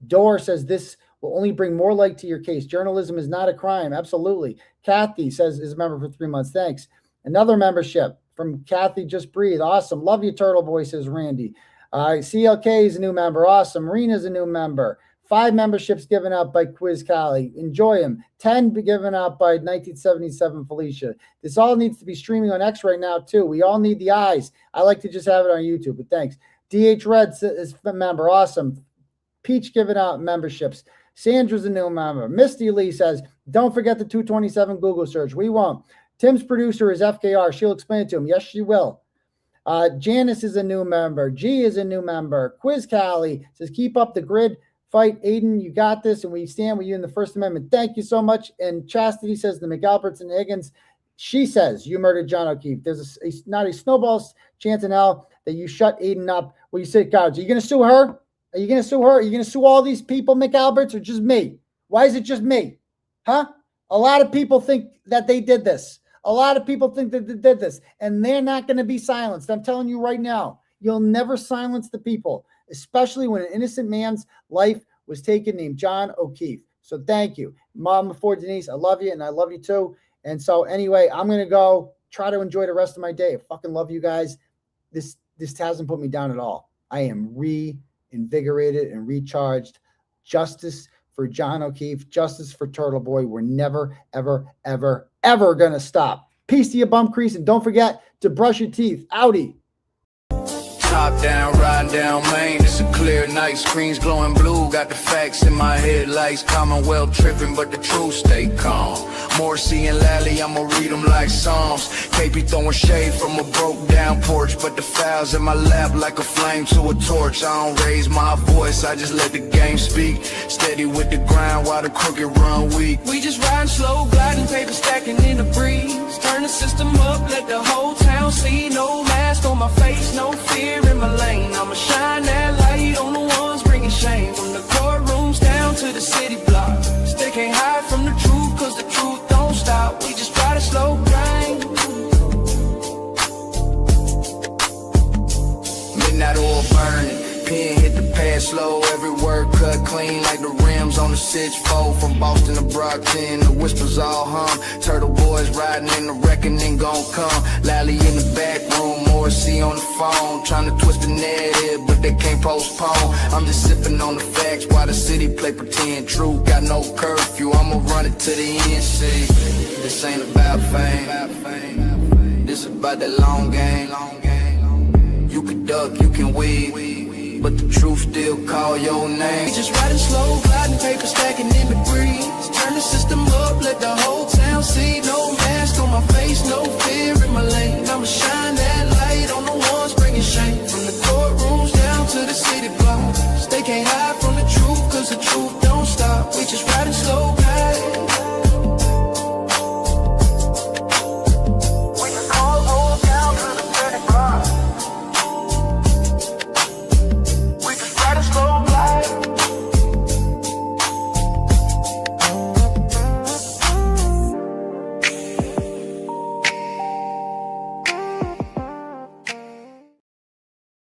Dor says this will only bring more light to your case. Journalism is not a crime. Absolutely. Kathy says is a member for 3 months. Thanks. Another membership from Kathy. Just breathe. Awesome. Love you, Turtle Boy, says Randy. CLK is a new member. Awesome. Marina's a new member. 5 memberships given out by Quiz Callie. Enjoy them. 10 given out by 1977 Felicia. This all needs to be streaming on X right now, too. We all need the eyes. I like to just have it on YouTube, but thanks. DH Red is a member. Awesome. Peach giving out memberships. Sandra's a new member. Misty Lee says, don't forget the 227 Google search. We won't. Tim's producer is FKR. She'll explain it to him. Yes, she will. Janice is a new member. G is a new member. Quiz Callie says, keep up the grid fight. Aiden, you got this, and we stand with you in the First Amendment. Thank you so much. And Chastity says, the McAlberts and Higgins, she says, you murdered John O'Keefe. There's not a snowball's chance in hell that you shut Aiden up. Well, you said, God, are you going to sue her? Are you going to sue her? Are you going to sue all these people, McAlberts, or just me? Why is it just me? Huh? A lot of people think that they did this. A lot of people think that they did this, and they're not going to be silenced. I'm telling you right now, you'll never silence the people, especially when an innocent man's life was taken named John O'Keefe. So thank you. Mom before Denise, I love you, and I love you too. And so anyway, I'm going to go try to enjoy the rest of my day. I fucking love you guys. This hasn't put me down at all. I am reinvigorated and recharged. Justice for John O'Keefe, justice for Turtleboy. We're never, ever, ever, ever going to stop. Peace to your bum crease, and don't forget to brush your teeth. Outie. Top down, riding down Main, it's a clear night, screens glowing blue, got the facts in my headlights, Commonwealth tripping, but the truth stay calm. Morrissey and Lally, I'ma read them like Psalms. KP throwing shade from a broke down porch, but the files in my lap like a flame to a torch. I don't raise my voice, I just let the game speak. Steady with the grind while the crooked run weak. We just riding slow, gliding, paper stacking in the breeze. Turn the system up, let the whole town see. No mask on my face, no fear in my lane. I'ma shine that light on the ones bringing shame. From the courtrooms down to the city block. They can't hide from the truth, cause the truth don't stop. We just ride a slow grind. Midnight oil burning, pen hit the pad slow. Every word cut clean like the rims on the 6-4. From Boston to Brockton, the whispers all hum. Turtle boys riding in the reckoning gon' come. Lally in the back room, Morrissey on the phone, trying to twist the narrative, but they can't postpone. I'm just sipping on the facts while the city play pretend true. Got no curfew, I'ma run it to the end. See, this ain't about fame, this about that long game. You can duck, you can weave, but the truth still call your name. We just riding slow, gliding, paper stacking in the breeze.